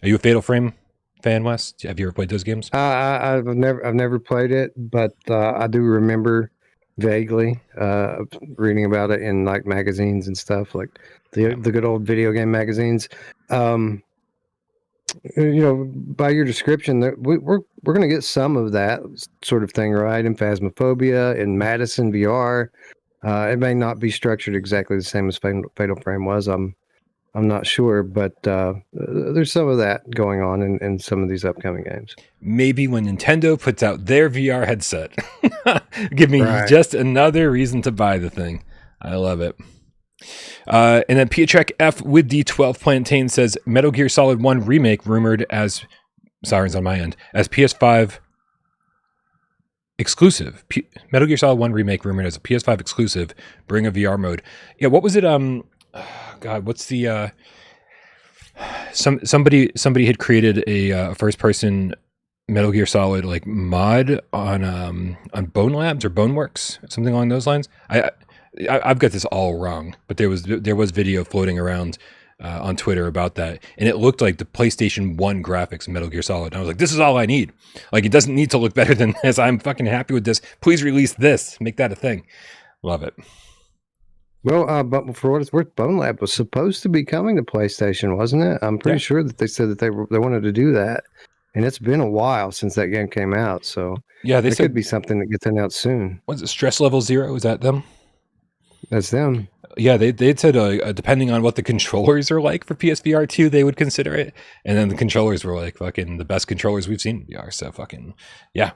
you a Fatal Frame fan, Wes? Have you ever played those games? I've never played it, but I do remember vaguely reading about it in like magazines and stuff, like the good old video game magazines. By your description, we're going to get some of that sort of thing, right? In Phasmophobia, in Madison VR. It may not be structured exactly the same as Fatal Frame was. I'm not sure, but there's some of that going on in some of these upcoming games. Maybe when Nintendo puts out their VR headset, give me just another reason to buy the thing. I love it. And then Pietrek F with the 12 Plantain says Metal Gear Solid 1 remake rumored as sirens on my end as PS5 exclusive. Metal Gear Solid 1 remake rumored as a PS5 exclusive. Bring a VR mode. Yeah, what was it? God, what's the somebody had created a first person Metal Gear Solid like mod on Bone Labs or Boneworks, something along those lines. I've got this all wrong, but there was video floating around on Twitter about that, and it looked like the PlayStation 1 graphics in Metal Gear Solid. And I was like, this is all I need. Like, it doesn't need to look better than this. I'm fucking happy with this. Please release this. Make that a thing. Love it. Well, but for what it's worth, Bone Lab was supposed to be coming to PlayStation, wasn't it? I'm pretty sure that they said that they wanted to do that, and it's been a while since that game came out. So yeah, they said could be something that gets announced soon. Was it Stress Level 0? Is that them? That's them. Yeah, they'd said depending on what the controllers are like for PSVR2, they would consider it. And then the controllers were like fucking the best controllers we've seen in VR. So fucking yeah,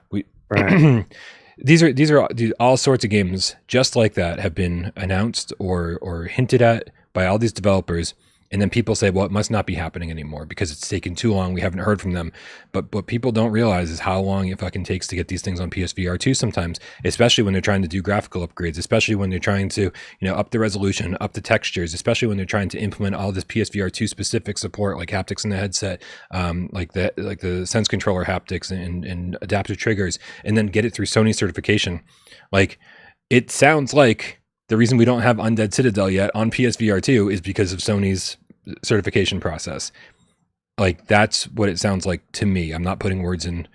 these are all sorts of games just like that have been announced or hinted at by all these developers. And then people say, well, it must not be happening anymore because it's taken too long. We haven't heard from them. But what people don't realize is how long it fucking takes to get these things on PSVR2 sometimes, especially when they're trying to do graphical upgrades, especially when they're trying to, up the resolution, up the textures, especially when they're trying to implement all this PSVR2 specific support, like haptics in the headset, like the sense controller haptics and adaptive triggers, and then get it through Sony certification. Like, it sounds like the reason we don't have Undead Citadel yet on PSVR2 is because of Sony's certification process. Like, that's what it sounds like to me. I'm not putting words in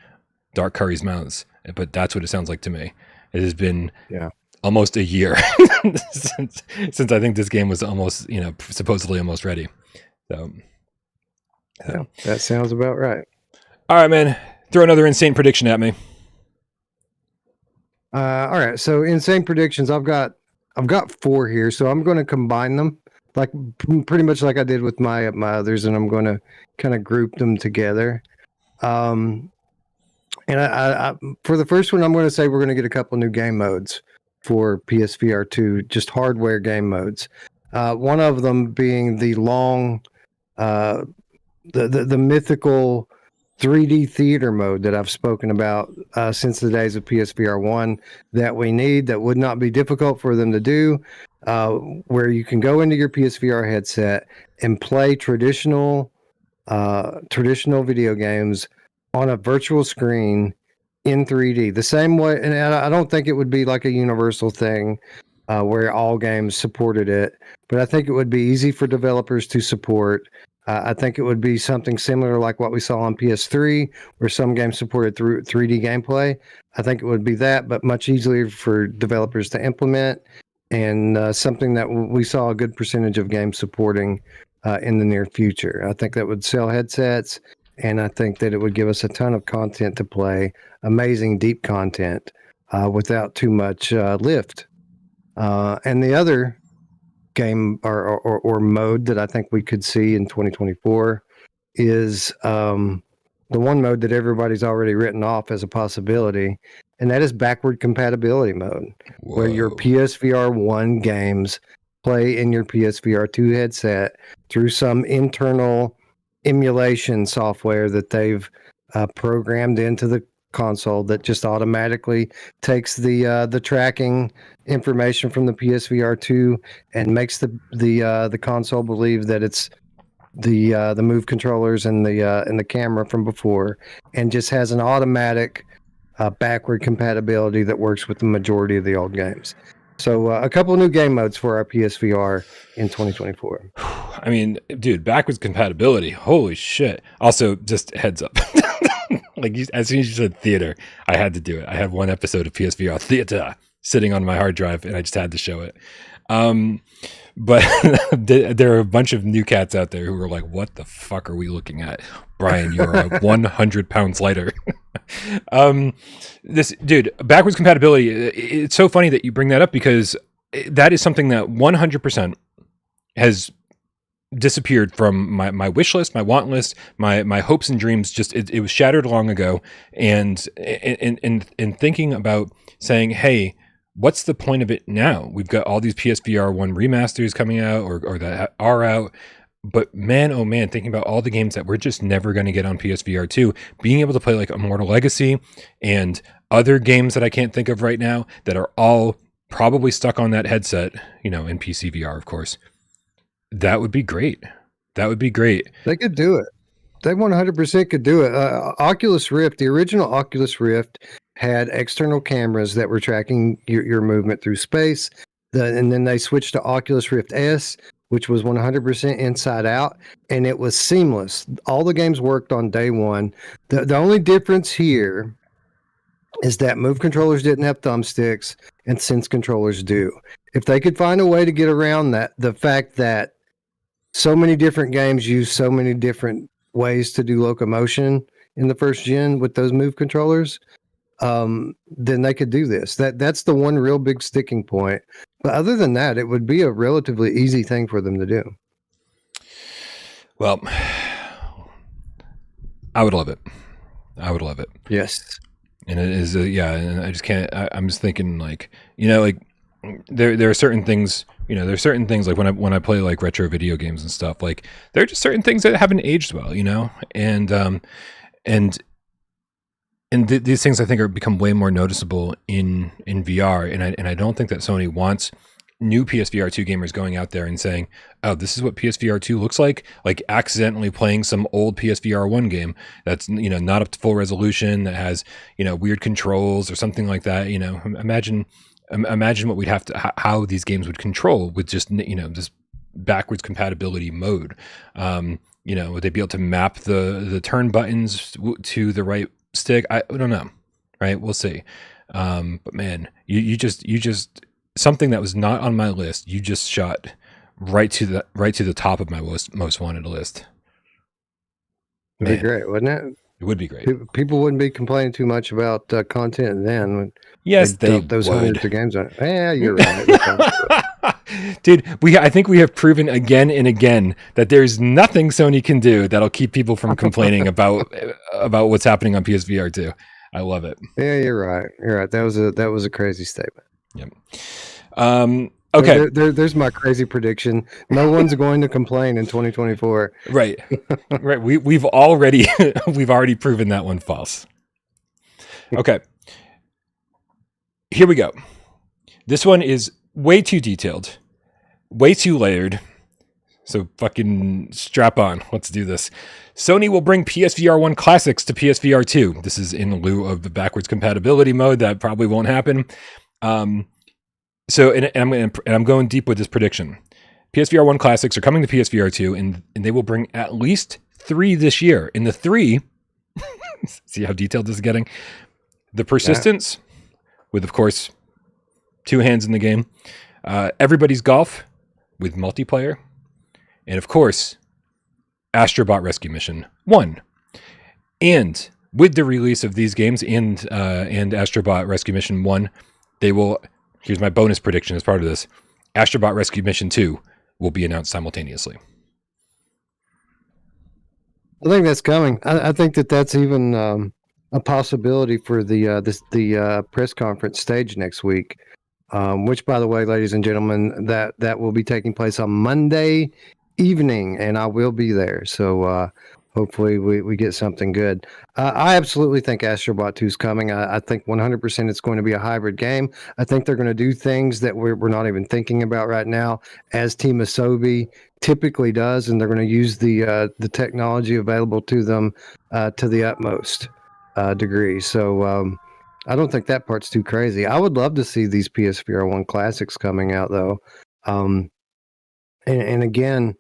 Dark Curry's mouths, but that's what it sounds like to me. It has been almost a year since I think this game was almost, supposedly almost ready. So yeah, that sounds about right. All right, man. Throw another insane prediction at me. All right. So insane predictions. I've got 4 here, so I'm going to combine them. Like pretty much like I did with my others, and I'm going to kind of group them together. And I for the first one, I'm going to say we're going to get a couple new game modes for PSVR2, just hardware game modes. One of them being the long, the mythical 3D theater mode that I've spoken about since the days of PSVR1 that we need, that would not be difficult for them to do, where you can go into your PSVR headset and play traditional video games on a virtual screen in 3D. The same way, and I don't think it would be like a universal thing where all games supported it, but I think it would be easy for developers to support. I think it would be something similar like what we saw on PS3, where some games supported through 3D gameplay. I think it would be that, but much easier for developers to implement, and something that we saw a good percentage of games supporting in the near future. I think that would sell headsets, and I think that it would give us a ton of content to play, amazing deep content without too much lift. And the other game or mode that I think we could see in 2024 is the one mode that everybody's already written off as a possibility, and that is backward compatibility mode. Whoa. Where your PSVR 1 games play in your PSVR 2 headset through some internal emulation software that they've programmed into the console that just automatically takes the tracking information from the PSVR 2 and makes the console believe that it's the move controllers and the camera from before, and just has an automatic backward compatibility that works with the majority of the old games. So a couple of new game modes for our PSVR in 2024. I mean, dude, backwards compatibility. Holy shit. Also, just heads up. As soon as you said theater, I had to do it. I had one episode of PSVR theater sitting on my hard drive, and I just had to show it. But there are a bunch of new cats out there who are like, what the fuck are we looking at? Brian, you're 100 pounds lighter. This dude, backwards compatibility. It's so funny that you bring that up, because that is something that 100% has disappeared from my wish list, my want list, my hopes and dreams. Just it was shattered long ago. And in thinking about saying, hey, what's the point of it now? We've got all these PSVR 1 remasters coming out or that are out. But man, oh man, thinking about all the games that we're just never going to get on PSVR 2, being able to play like Immortal Legacy and other games that I can't think of right now that are all probably stuck on that headset, in PC VR, of course. That would be great. That would be great. They could do it. They 100% could do it. Oculus Rift, the original Oculus Rift, had external cameras that were tracking your movement through space. And then they switched to Oculus Rift S, which was 100% inside out, and it was seamless. All the games worked on day one. The only difference here is that Move controllers didn't have thumbsticks and Sense controllers do. If they could find a way to get around that, the fact that so many different games use so many different ways to do locomotion in the first gen with those Move controllers, then they could do this. That's the one real big sticking point. But other than that, it would be a relatively easy thing for them to do. Well, I would love it. Yes. And it is, and I just can't, I'm just thinking there are certain things, there's certain things like when I play like retro video games and stuff, like there are just certain things that haven't aged well, and these things I think are become way more noticeable in VR, and I don't think that Sony wants new PSVR 2 gamers going out there and saying, oh, this is what PSVR 2 looks like accidentally playing some old PSVR 1 game that's not up to full resolution, that has weird controls or something like that. Imagine what we'd have to, how these games would control with just this backwards compatibility mode. Would they be able to map the turn buttons to the right stick? I don't know, right? We'll see. But man, you just something that was not on my list, you just shot right to the top of my most wanted list. It'd be great, wouldn't it? It would be great. People wouldn't be complaining too much about content then. Yes, they those would. Hundreds of games on it. Yeah, you're right. Dude, I think we have proven again and again that there's nothing Sony can do that'll keep people from complaining about what's happening on PSVR 2. I love it. Yeah, you're right. That was a crazy statement. Yep. Okay. There's my crazy prediction. No one's going to complain in 2024. Right. Right. We've already we've already proven that one false. Okay. Here we go. This one is way too detailed, way too layered. So fucking strap on. Let's do this. Sony will bring PSVR1 classics to PSVR2. This is in lieu of the backwards compatibility mode. That probably won't happen. So, I'm going deep with this prediction. PSVR1 classics are coming to PSVR2, and they will bring at least 3 this year. In the 3, see how detailed this is getting? The Persistence, with, of course, 2 hands in the game. Everybody's Golf, with multiplayer. And, of course, Astrobot Rescue Mission 1. And with the release of these games and Astrobot Rescue Mission 1, they will... Here's my bonus prediction as part of this. Astrobot Rescue Mission 2 will be announced simultaneously. I think that's coming. I think that's even a possibility for the press conference stage next week, which, by the way, ladies and gentlemen, that will be taking place on Monday evening, and I will be there. So hopefully we get something good. I absolutely think Astrobot 2 is coming. I think 100% it's going to be a hybrid game. I think they're going to do things that we're not even thinking about right now, as Team Asobi typically does, and they're going to use the technology available to them to the utmost degree. So I don't think that part's too crazy. I would love to see these PSVR1 classics coming out, though. And again,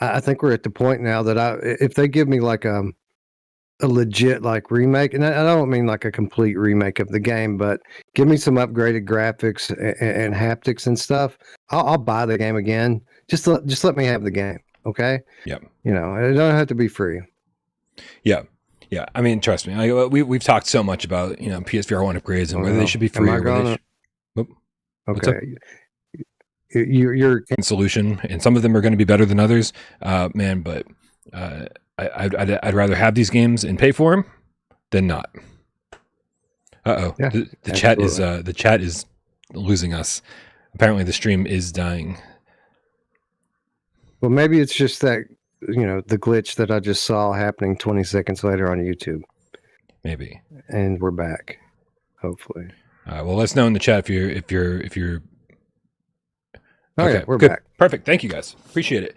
I think we're at the point now that if they give me like a legit like remake, and I don't mean like a complete remake of the game, but give me some upgraded graphics and haptics and stuff, I'll buy the game again. Just let me have the game, okay? Yeah. You know, it don't have to be free. Yeah. Yeah. I mean, trust me. We've talked so much about, PSVR1 upgrades and whether they should be free or whether they should... Okay. Your solution, and some of them are going to be better than others, man. But I'd rather have these games and pay for them than not. Yeah, the chat is losing us. Apparently, the stream is dying. Well, maybe it's just that the glitch that I just saw happening 20 seconds later on YouTube. Maybe. And we're back. Hopefully. Well, let us know in the chat if you're. Okay, yeah, we're good. back. Perfect. Thank you, guys. Appreciate it.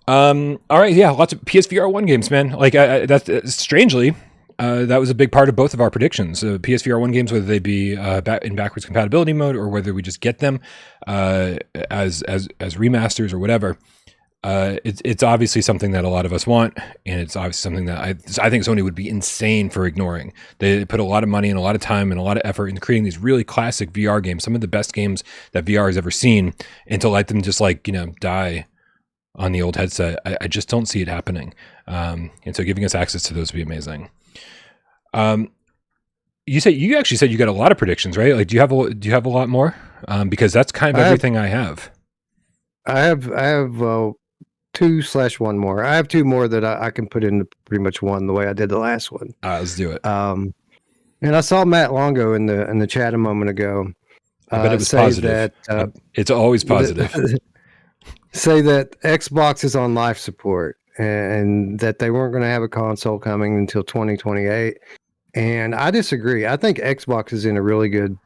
All right, yeah, lots of PSVR1 games, man. Like that's strangely, that was a big part of both of our predictions. PSVR1 games, whether they be in backwards compatibility mode or whether we just get them as remasters or whatever. It's obviously something that a lot of us want, and it's obviously something that I think Sony would be insane for ignoring. They put a lot of money and a lot of time and a lot of effort into creating these really classic VR games, some of the best games that VR has ever seen, and to let them just die on the old headset, I just don't see it happening. And so giving us access to those would be amazing. You actually said you got a lot of predictions, right? Like, do you have a lot more? Because that's kind of everything I have. I have 2/1 more. I have 2 more that I can put into pretty much one, the way I did the last one. Let's do it. And I saw Matt Longo in the chat a moment ago. I bet it was positive. It's always positive. Say that Xbox is on life support and that they weren't going to have a console coming until 2028. And I disagree. I think Xbox is in a really good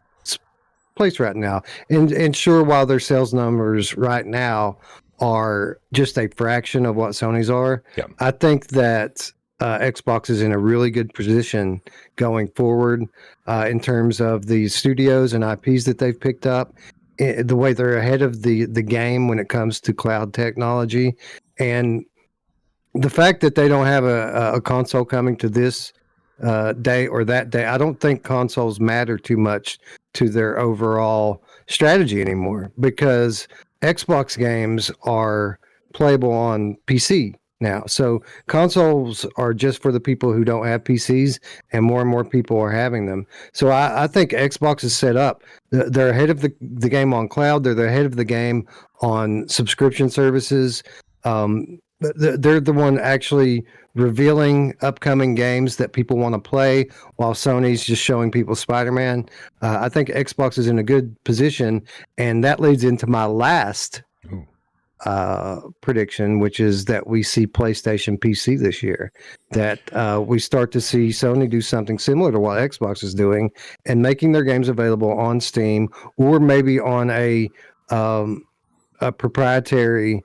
place right now. And sure, while their sales numbers right now are just a fraction of what Sony's are, yeah. I think that Xbox is in a really good position going forward in terms of the studios and IPs that they've picked up, the way they're ahead of the game when it comes to cloud technology, and the fact that they don't have a console coming to this day or that day. I don't think consoles matter too much to their overall strategy anymore, because Xbox games are playable on PC now. So consoles are just for the people who don't have PCs, and more people are having them. So I think Xbox is set up. They're ahead of the game on cloud. They're ahead of the game on subscription services. they're the one actually revealing upcoming games that people want to play, while Sony's just showing people Spider-Man. I think Xbox is in a good position, and that leads into my last Ooh. prediction, which is that we see PlayStation PC this year. That we start to see Sony do something similar to what Xbox is doing, and making their games available on Steam, or maybe on a proprietary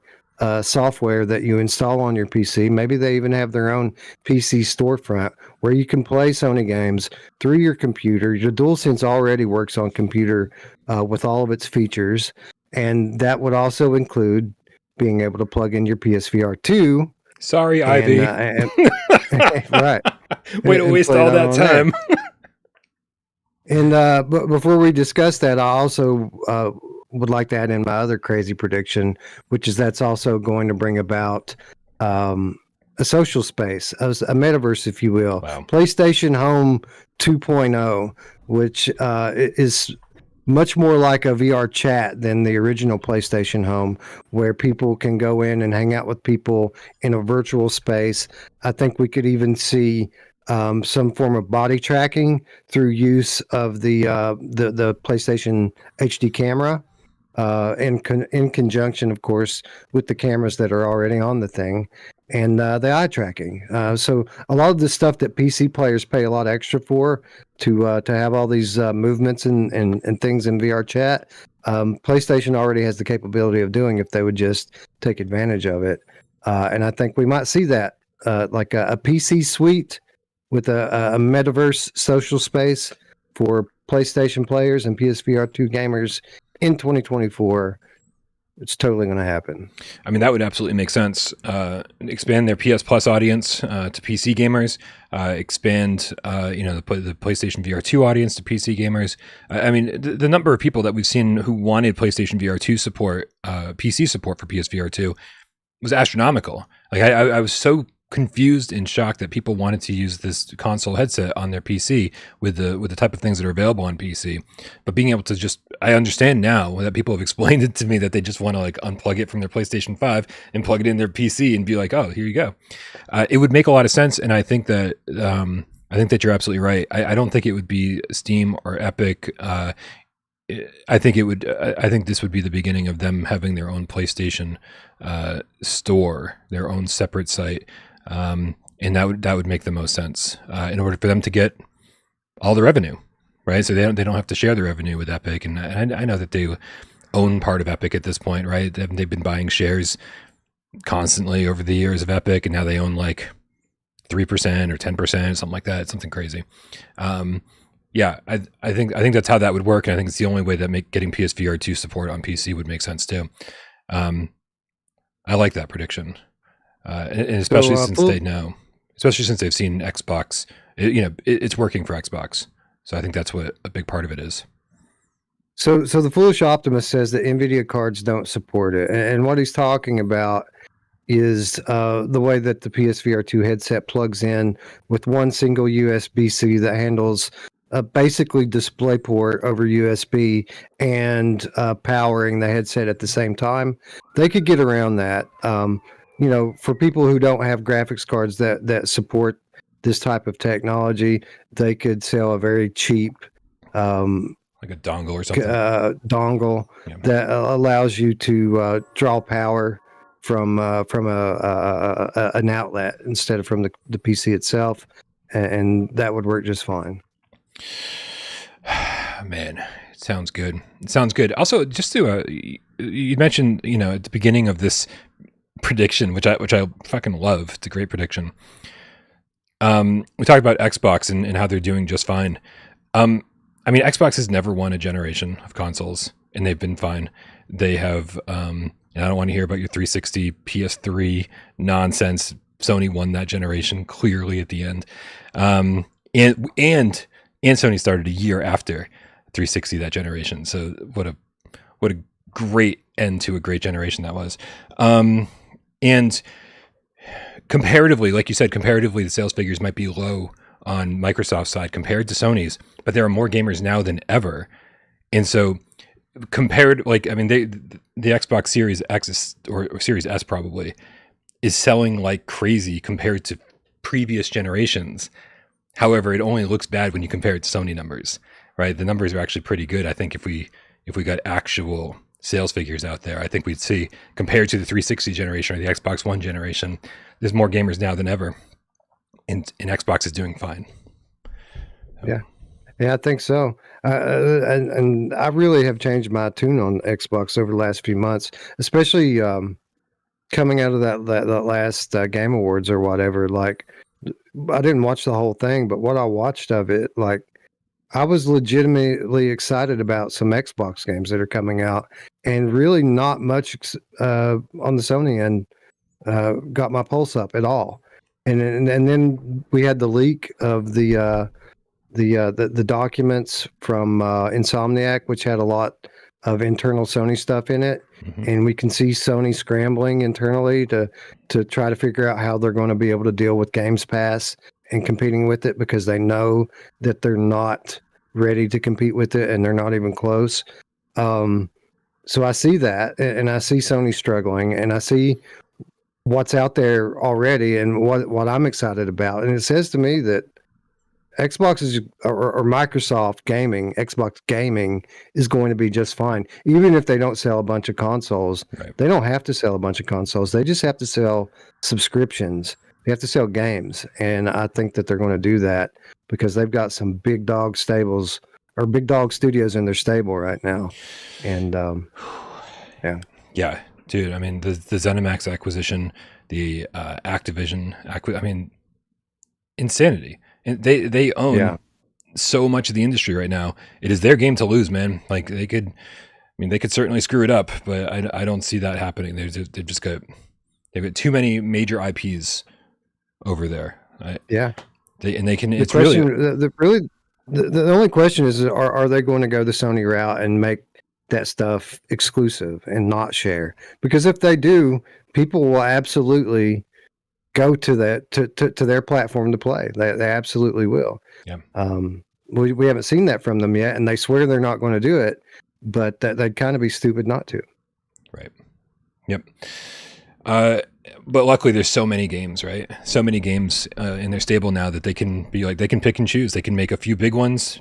software that you install on your PC. Maybe they even have their own PC storefront where you can play Sony games through your computer. Your DualSense already works on computer with all of its features, and that would also include being able to plug in your PSVR2. Sorry, Ivy. Right. Way to waste all that time. And but before we discuss that, I also would like to add in my other crazy prediction, which is that's also going to bring about a social space, a metaverse, if you will. Wow. PlayStation Home 2.0, which is much more like a VR chat than the original PlayStation Home, where people can go in and hang out with people in a virtual space. I think we could even see some form of body tracking through use of the PlayStation HD camera, in conjunction, of course, with the cameras that are already on the thing, and the eye tracking. So a lot of the stuff that PC players pay a lot extra for to have all these movements and things in VR chat, PlayStation already has the capability of doing if they would just take advantage of it. And I think we might see that, like a PC suite with a metaverse social space for PlayStation players and PSVR2 gamers in 2024. It's totally going to happen. I mean, that would absolutely make sense. Expand their PS Plus audience to PC gamers. Expand, the PlayStation VR2 audience to PC gamers. I mean, the number of people that we've seen who wanted PlayStation VR2 support, PC support for PSVR2, was astronomical. Like I was so confused and shocked that people wanted to use this console headset on their PC with the type of things that are available on PC. But being able to just, I understand now that people have explained it to me that they just want to like unplug it from their PlayStation 5 and plug it in their PC and be like, oh, here you go. It would make a lot of sense, and I think that you're absolutely right. I don't think it would be Steam or Epic. I think this would be the beginning of them having their own PlayStation store, their own separate site. And that would make the most sense in order for them to get all the revenue, right? So they don't have to share the revenue with Epic, and I know that they own part of Epic at this point, right? They've been buying shares constantly over the years of Epic, and now they own like 3% or 10%, something like that. It's something crazy. Yeah, I think that's how that would work, and I think it's the only way that getting PSVR2 support on PC would make sense too. I like that prediction. And especially since they know, especially since they've seen Xbox, it's working for Xbox. So I think that's what a big part of it is. So the foolish optimist says that NVIDIA cards don't support it. And what he's talking about is the way that the PSVR2 headset plugs in with one single USB-C that handles basically DisplayPort over USB and powering the headset at the same time. They could get around that. For people who don't have graphics cards that support this type of technology, they could sell a very cheap like a dongle or something. Dongle that allows you to draw power from an outlet instead of from the PC itself, and that would work just fine. Man, it sounds good. It sounds good. Also, just to you mentioned, at the beginning of this prediction, which I fucking love. It's a great prediction. We talked about Xbox and how they're doing just fine. I mean, Xbox has never won a generation of consoles, and they've been fine. They have, and I don't want to hear about your 360 PS3 nonsense. Sony won that generation clearly at the end. And Sony started a year after 360 that generation. So what a great end to a great generation that was. And comparatively, like you said, the sales figures might be low on Microsoft's side compared to Sony's, but there are more gamers now than ever. And so compared, the Xbox Series X or Series S probably is selling like crazy compared to previous generations. However, it only looks bad when you compare it to Sony numbers, right? The numbers are actually pretty good. I think if we got actual sales figures out there, I think we'd see, compared to the 360 generation or the Xbox One generation, there's more gamers now than ever, and Xbox is doing fine. Yeah. Yeah, I think so. And I really have changed my tune on Xbox over the last few months, especially coming out of that last Game Awards or whatever. Like, I didn't watch the whole thing, but what I watched of it, like, I was legitimately excited about some Xbox games that are coming out, and really not much on the Sony end got my pulse up at all. And then we had the leak of the documents from Insomniac, which had a lot of internal Sony stuff in it, and we can see Sony scrambling internally to try to figure out how they're going to be able to deal with Games Pass and competing with it, because they know that they're not ready to compete with it, and they're not even close. So I see that, and I see Sony struggling, and I see what's out there already, and what I'm excited about. And it says to me that Xbox is or Microsoft gaming, Xbox gaming is going to be just fine, even if they don't sell a bunch of consoles. Right. They don't have to sell a bunch of consoles. They just have to sell subscriptions. They have to sell games, and I think that they're going to do that because they've got some big dog stables or big dog studios in their stable right now. And yeah, dude. I mean, the ZeniMax acquisition, the Activision I mean, insanity. And they own so much of the industry right now. It is their game to lose, man. Like, they could certainly screw it up, but I don't see that happening. They've got too many major IPs over there. They can. It's question, really the only question is, are they going to go the Sony route and make that stuff exclusive and not share? Because if they do, people will absolutely go to that to their platform to play. They absolutely will. Yeah. We haven't seen that from them yet, and they swear they're not going to do it, but they'd kind of be stupid not to. Right. Yep. But luckily there's so many games, right? So many games in their stable now that they can pick and choose. They can make a few big ones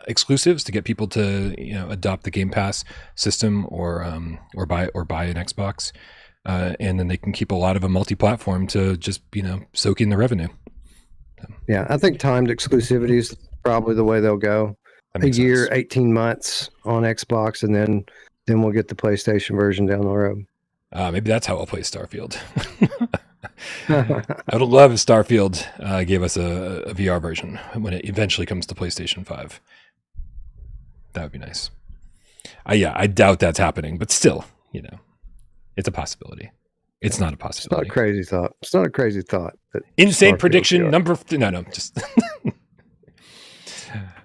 exclusives to get people to, adopt the Game Pass system or buy an Xbox. And then they can keep a lot of a multi-platform to just, soak in the revenue. Yeah, I think timed exclusivity is probably the way they'll go. A year, 18 months on Xbox, and then we'll get the PlayStation version down the road. Maybe that's how I'll play Starfield. I would love if Starfield gave us a VR version when it eventually comes to PlayStation 5. That would be nice. I doubt that's happening, but still, it's a possibility. It's not a possibility. It's not a crazy thought. It's not a crazy thought. Insane prediction number. No, just.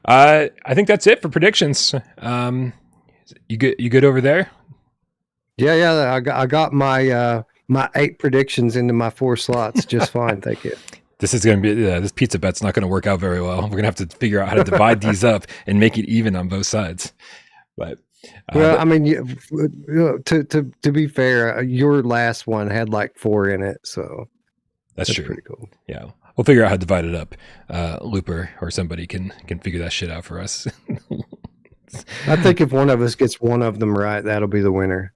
I think that's it for predictions. You good over there? Yeah. I got my 8 predictions into my 4 slots just fine. Thank you. This is going to be this pizza bet's not going to work out very well. We're going to have to figure out how to divide these up and make it even on both sides. But I mean, to be fair, your last one had like 4 in it, so that's true. Pretty cool. Yeah, we'll figure out how to divide it up. Looper or somebody can figure that shit out for us. I think if one of us gets one of them right, that'll be the winner.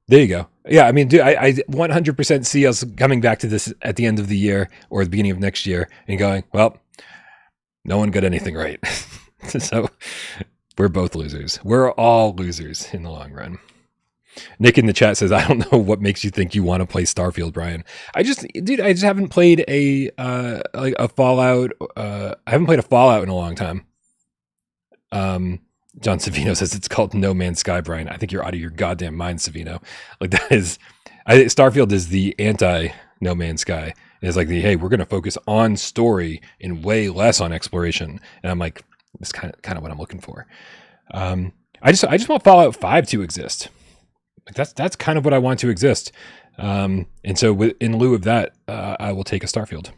There you go. Yeah, I mean, dude, I 100% see us coming back to this at the end of the year or the beginning of next year and going, well, no one got anything right. So we're both losers. We're all losers in the long run. Nick in the chat says, I don't know what makes you think you want to play Starfield, Brian. I just haven't played a Fallout. I haven't played a Fallout in a long time. John Savino says it's called No Man's Sky, Brian. I think you're out of your goddamn mind, Savino. Like, Starfield is the anti No Man's Sky. It's like hey, we're going to focus on story and way less on exploration. And I'm like, that's kind of what I'm looking for. I just want Fallout 5 to exist. Like that's kind of what I want to exist. And so in lieu of that, I will take a Starfield.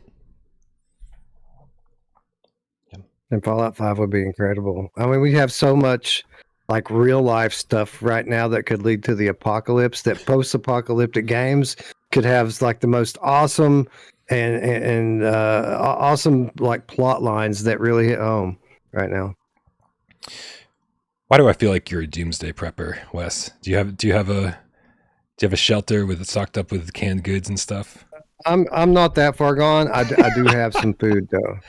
And Fallout 5 would be incredible. I mean, we have so much like real life stuff right now that could lead to the apocalypse, that post-apocalyptic games could have like the most awesome and awesome like plot lines that really hit home right now. Why do I feel like you're a doomsday prepper, Wes? Do you have a shelter with it stocked up with canned goods and stuff? I'm not that far gone. I do have some food though.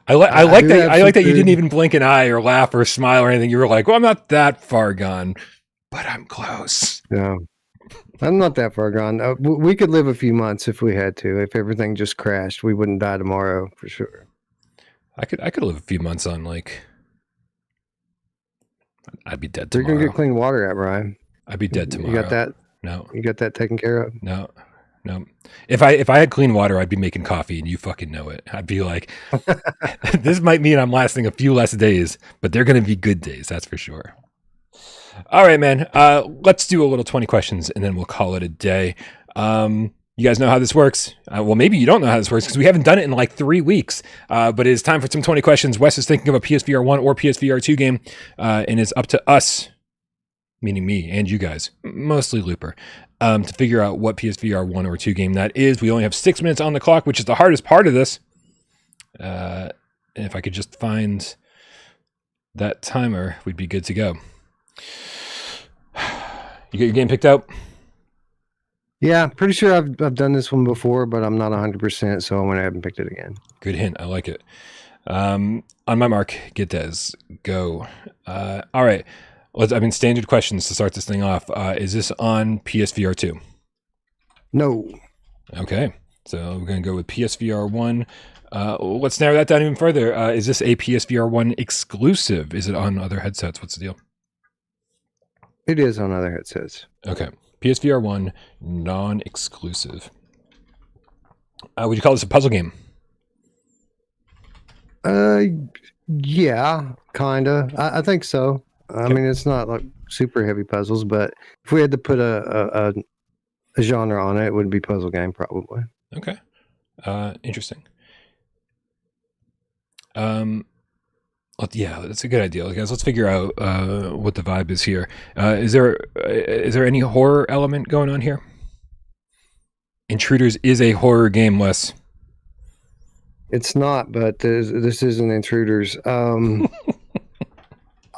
I like that. I like that you didn't food. even blink an eye or laugh or smile or anything. You were like, "Well, I'm not that far gone, but I'm close." No, I'm not that far gone. We could live a few months if we had to. If everything just crashed, we wouldn't die tomorrow for sure. I could live a few months on like. I'd be dead You're tomorrow. gonna get clean water at Ryan. I'd be dead tomorrow. You got that? No. You got that taken care of? No. If I had clean water, I'd be making coffee, and you fucking know it. I'd be like, this might mean I'm lasting a few less days, but they're going to be good days, that's for sure. All right, man. Let's do a little 20 questions, and then we'll call it a day. You guys know how this works. Well, maybe you don't know how this works because we haven't done it in like 3 weeks. But it is time for some 20 questions. Wes is thinking of a PSVR 1 or PSVR2 game, and it's up to us, meaning me and you guys, mostly Looper, to figure out what PSVR 1 or 2 game that is. We only have 6 minutes on the clock, which is the hardest part of this. And if I could just find that timer, we'd be good to go. You got your game picked out? Yeah, pretty sure I've done this one before, but I'm not 100%, so I went ahead and picked it again. Good hint. I like it. On my mark, get des, go. All right. Standard questions to start this thing off. Is this on PSVR 2? No. Okay. So we're going to go with PSVR 1. Let's narrow that down even further. Is this a PSVR 1 exclusive? Is it on other headsets? What's the deal? It is on other headsets. Okay. PSVR 1, non-exclusive. Would you call this a puzzle game? Yeah, kind of. I think so. I mean, it's not like super heavy puzzles, but if we had to put a genre on it, it would be puzzle game probably. Okay. Interesting. Yeah, that's a good idea, guys. Let's figure out what the vibe is here. Is there any horror element going on here? Intruders is a horror game, Wes. It's not, but this isn't Intruders.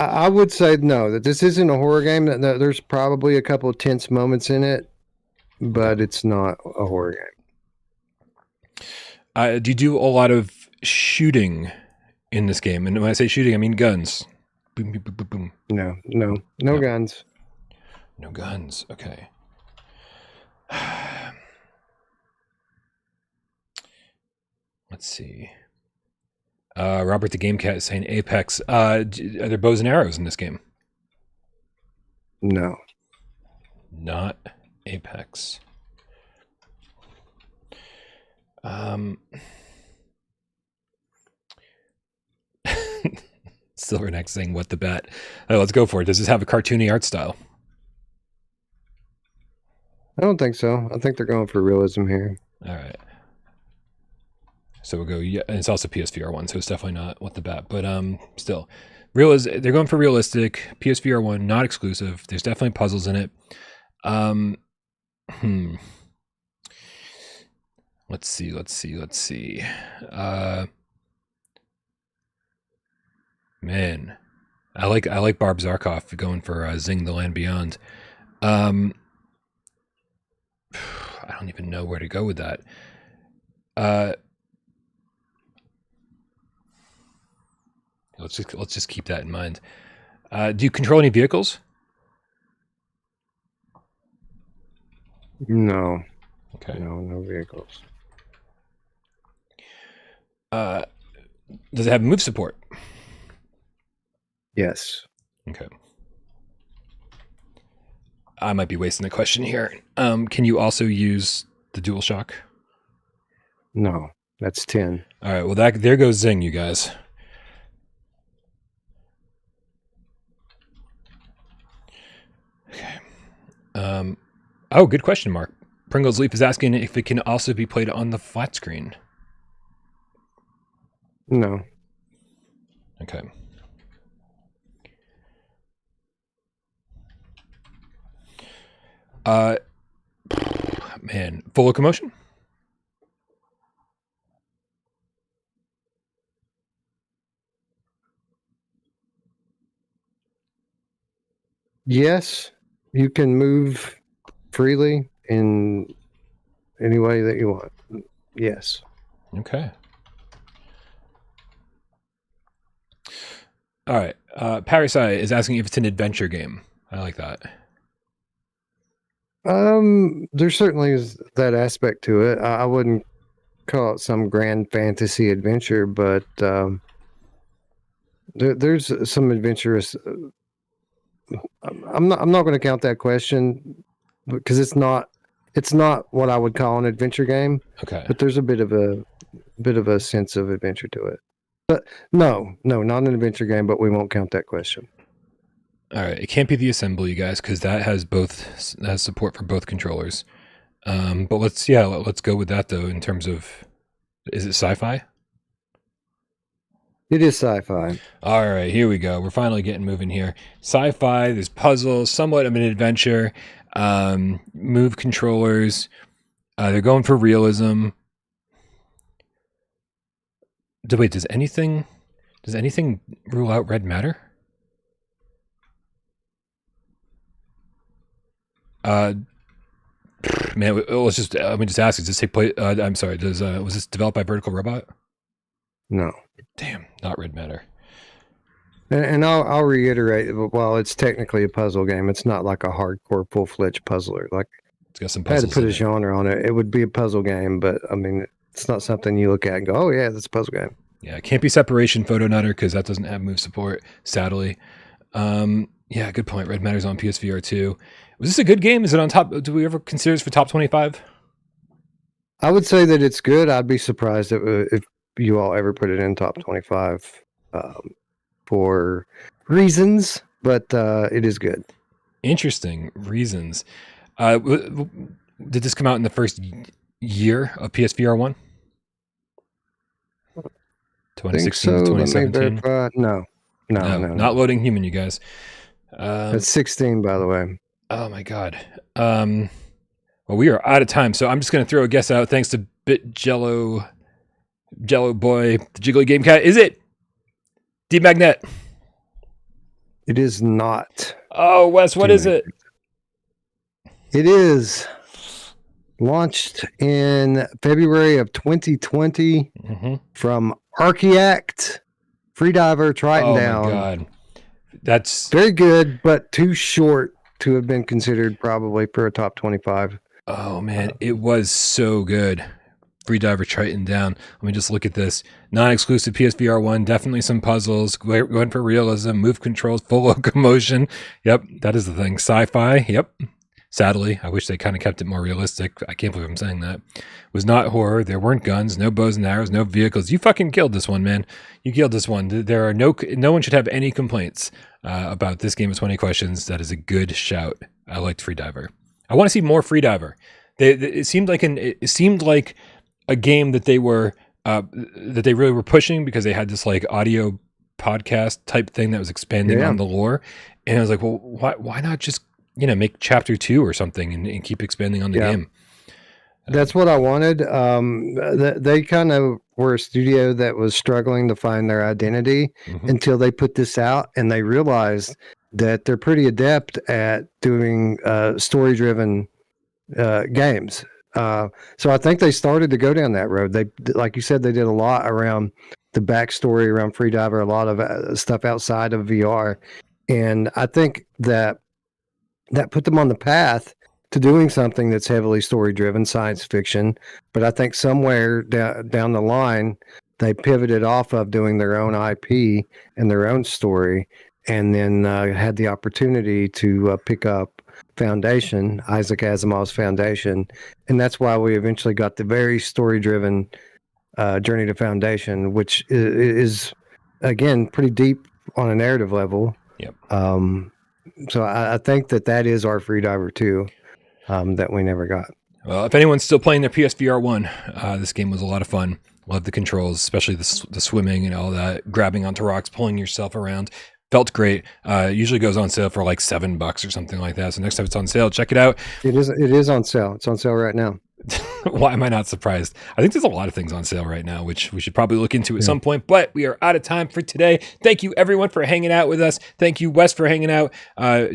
I would say no, that this isn't a horror game. That there's probably a couple of tense moments in it, but it's not a horror game. Do you do a lot of shooting in this game? And when I say shooting, I mean guns. Boom, boom, boom, boom, boom. No guns. No guns. Okay. Let's see. Robert the GameCat is saying Apex. Are there bows and arrows in this game? No. Not Apex. Silverneck saying, what the bet? Let's go for it. Does this have a cartoony art style? I don't think so. I think they're going for realism here. All right. So we'll go, yeah, and it's also PSVR 1, so it's definitely not what the bet, but still. They're going for realistic, PSVR 1, not exclusive. There's definitely puzzles in it. Let's see. Man, I like Barb Zarkov going for Zing the Land Beyond. I don't even know where to go with that. Let's just keep that in mind. Do you control any vehicles? No. Okay. No vehicles. Does it have move support? Yes. Okay. I might be wasting the question here. Can you also use the DualShock? No, that's 10. All right. Well, there goes Zing, you guys. Okay. Oh, good question, Mark. Pringles Leap is asking if it can also be played on the flat screen. No. Okay. man, full locomotion? Yes, you can move freely in any way that you want. Yes. Okay. All right. Parasite is asking if it's an adventure game. I like that. There certainly is that aspect to it. I wouldn't call it some grand fantasy adventure, but there's some adventurous. I'm not going to count that question because it's not what I would call an adventure game. Okay. But there's a bit of a sense of adventure to it. But no, not an adventure game. But we won't count that question. All right. It can't be the Assemble, you guys, because that has support for both controllers. But let's go with that though. In terms of, is it sci-fi? It is sci-fi. All right, here we go. We're finally getting moving here. Sci-fi. There's puzzles, somewhat of an adventure. Move controllers. They're going for realism. Wait, does anything rule out red matter? Man, let's just let me just ask: does this take place? I'm sorry. Was this developed by Vertical Robot? No. Damn, not red matter. And I'll reiterate, while it's technically a puzzle game, it's not like a hardcore full-fledged puzzler. Like, it's got some if I had puzzles. to put a genre on it, it would be a puzzle game. But I mean, it's not something you look at and go, "Oh yeah, that's a puzzle game." Yeah, it can't be Separation Photo Nutter because that doesn't have move support, sadly. Yeah, good point. Red Matter's on PSVR2. Was this a good game? Is it on top? Do we ever consider this for top 25? I would say that it's good. I'd be surprised if you all ever put it in top 25 for reasons, but it is good. Interesting reasons. Did this come out in the first year of PSVR 1? 2016 to 2017? No. Not loading human, you guys. It's 16, by the way. Oh my god. Well, we are out of time, so I'm just going to throw a guess out. Thanks to Jello Boy, the Jiggly Game Cat. Is it Deep Magnet? It is not. Oh, Wes, what is it? It is launched in February of 2020 from Archaeact, Freediver, Triton Down. Oh my god. That's very good, but too short to have been considered probably for a top 25. Oh man, it was so good. Freediver Triton Down. Let me just look at this. Non-exclusive PSVR 1, definitely some puzzles, going for realism, move controls, full locomotion. Yep, that is the thing. Sci-fi, yep. Sadly, I wish they kind of kept it more realistic. I can't believe I'm saying that. It was not horror. There weren't guns, no bows and arrows, no vehicles. You fucking killed this one, man. You killed this one. There are no one should have any complaints about this game of 20 questions. That is a good shout. I liked Freediver. I want to see more Freediver. It seemed like a game that they really were pushing because they had this like audio podcast type thing that was expanding on the lore. And I was like, well, why not just make chapter 2 or something and keep expanding on the game. That's what I wanted. They kind of were a studio that was struggling to find their identity until they put this out, and they realized that they're pretty adept at doing story-driven games. So I think they started to go down that road. They, like you said, they did a lot around the backstory around Freediver, a lot of stuff outside of VR, and I think that put them on the path to doing something that's heavily story-driven, science fiction. But I think somewhere down the line, they pivoted off of doing their own IP and their own story, and then had the opportunity to pick up Foundation, Isaac Asimov's Foundation. And that's why we eventually got the very story-driven Journey to Foundation, which is again, pretty deep on a narrative level. Yep. So I think that is our Freediver 2 that we never got. Well, if anyone's still playing their PSVR 1, this game was a lot of fun. Love the controls, especially the swimming and all that, grabbing onto rocks, pulling yourself around. Felt great. Usually goes on sale for like $7 or something like that. So next time it's on sale, check it out. It is on sale. It's on sale right now. Why am I not surprised? I think there's a lot of things on sale right now, which we should probably look into at some point, but we are out of time for today. Thank you everyone for hanging out with us. Thank you, Wes, for hanging out.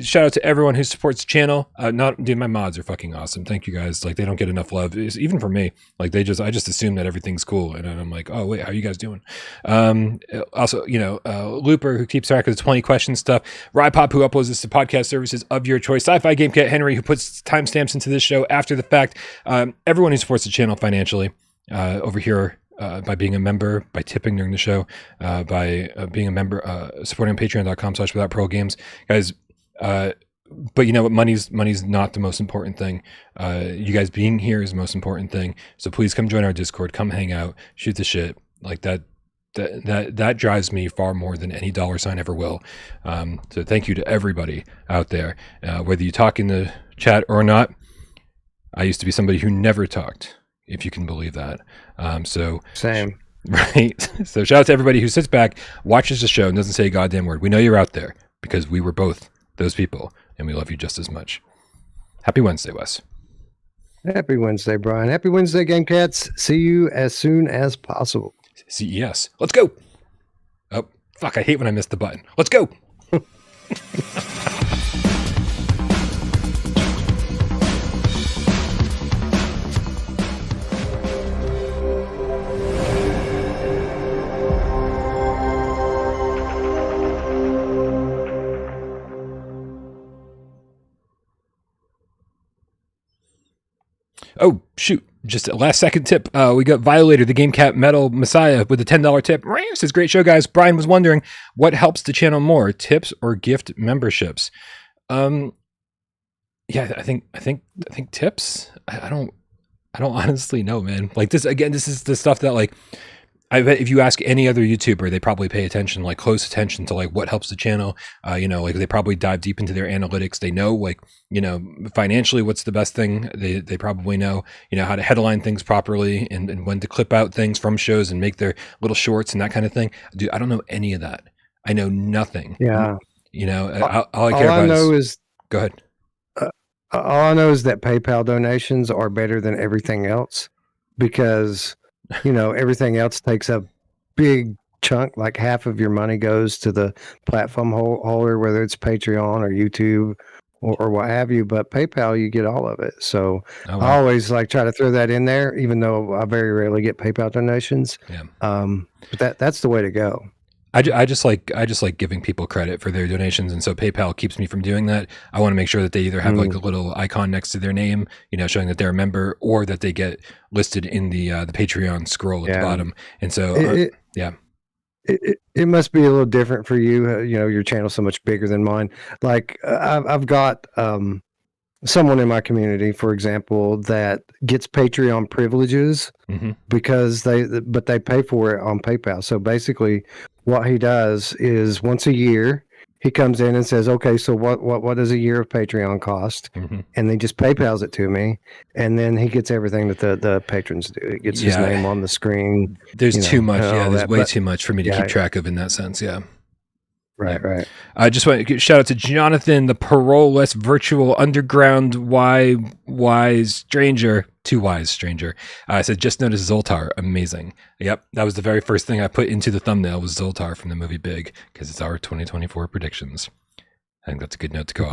Shout out to everyone who supports the channel. Dude, my mods are fucking awesome. Thank you guys. Like, they don't get enough love. Even for me. Like, I just assume that everything's cool. And I'm like, oh wait, how are you guys doing? Also, Looper, who keeps track of the 20 questions stuff. Rypop, who uploads this to podcast services of your choice. Sci-Fi Gamecat Henry, who puts timestamps into this show after the fact. Everyone who supports the channel financially over here by being a member, by tipping during the show, by being a member, supporting on patreon.com/withoutparole guys. But you know what? Money's not the most important thing. You guys being here is the most important thing. So please come join our Discord, come hang out, shoot the shit like that. That drives me far more than any $sign ever will. So thank you to everybody out there, whether you talk in the chat or not. I used to be somebody who never talked, if you can believe that. Same. Right. So shout out to everybody who sits back, watches the show, and doesn't say a goddamn word. We know you're out there because we were both those people, and we love you just as much. Happy Wednesday, Wes. Happy Wednesday, Brian. Happy Wednesday, Game Cats. See you as soon as possible. CES. Let's go. Oh, fuck. I hate when I miss the button. Let's go. Oh, shoot. Just a last second tip. We got Violator, the GameCat Metal Messiah, with a $10 tip. Says, great show, guys. Brian was wondering what helps the channel more, tips or gift memberships? Yeah, I think tips. I don't honestly know, man. Like this, again, this is the stuff that, like, I bet if you ask any other YouTuber, they probably pay attention, like close attention to like what helps the channel. Like they probably dive deep into their analytics. They know, like, financially what's the best thing. They probably know, how to headline things properly and when to clip out things from shows and make their little shorts and that kind of thing. Dude, I don't know any of that. I know nothing. Yeah. All I care about is go ahead. All I know is that PayPal donations are better than everything else because everything else takes a big chunk, like half of your money goes to the platform holder, whether it's Patreon or YouTube or what have you. But PayPal, you get all of it. So I always like try to throw that in there, even though I very rarely get PayPal donations. Yeah. But that's the way to go. I just like giving people credit for their donations, and so PayPal keeps me from doing that. I want to make sure that they either have like a little icon next to their name, showing that they're a member, or that they get listed in the Patreon scroll at the bottom. And so, it must be a little different for you. Your channel's so much bigger than mine. Like I've got someone in my community, for example, that gets Patreon privileges because they pay for it on PayPal. So basically what he does is once a year, he comes in and says, okay, so what does a year of Patreon cost? And he just PayPals it to me. And then he gets everything that the patrons do. It gets his name on the screen. There's too much. Yeah, there's way too much for me to keep track of in that sense. Yeah. Right. I just want to shout out to Jonathan, the Parole less virtual underground wise stranger. Too wise stranger. I said, just noticed Zoltar. Amazing. Yep. That was the very first thing I put into the thumbnail was Zoltar from the movie Big, because it's our 2024 predictions. I think that's a good note to go on.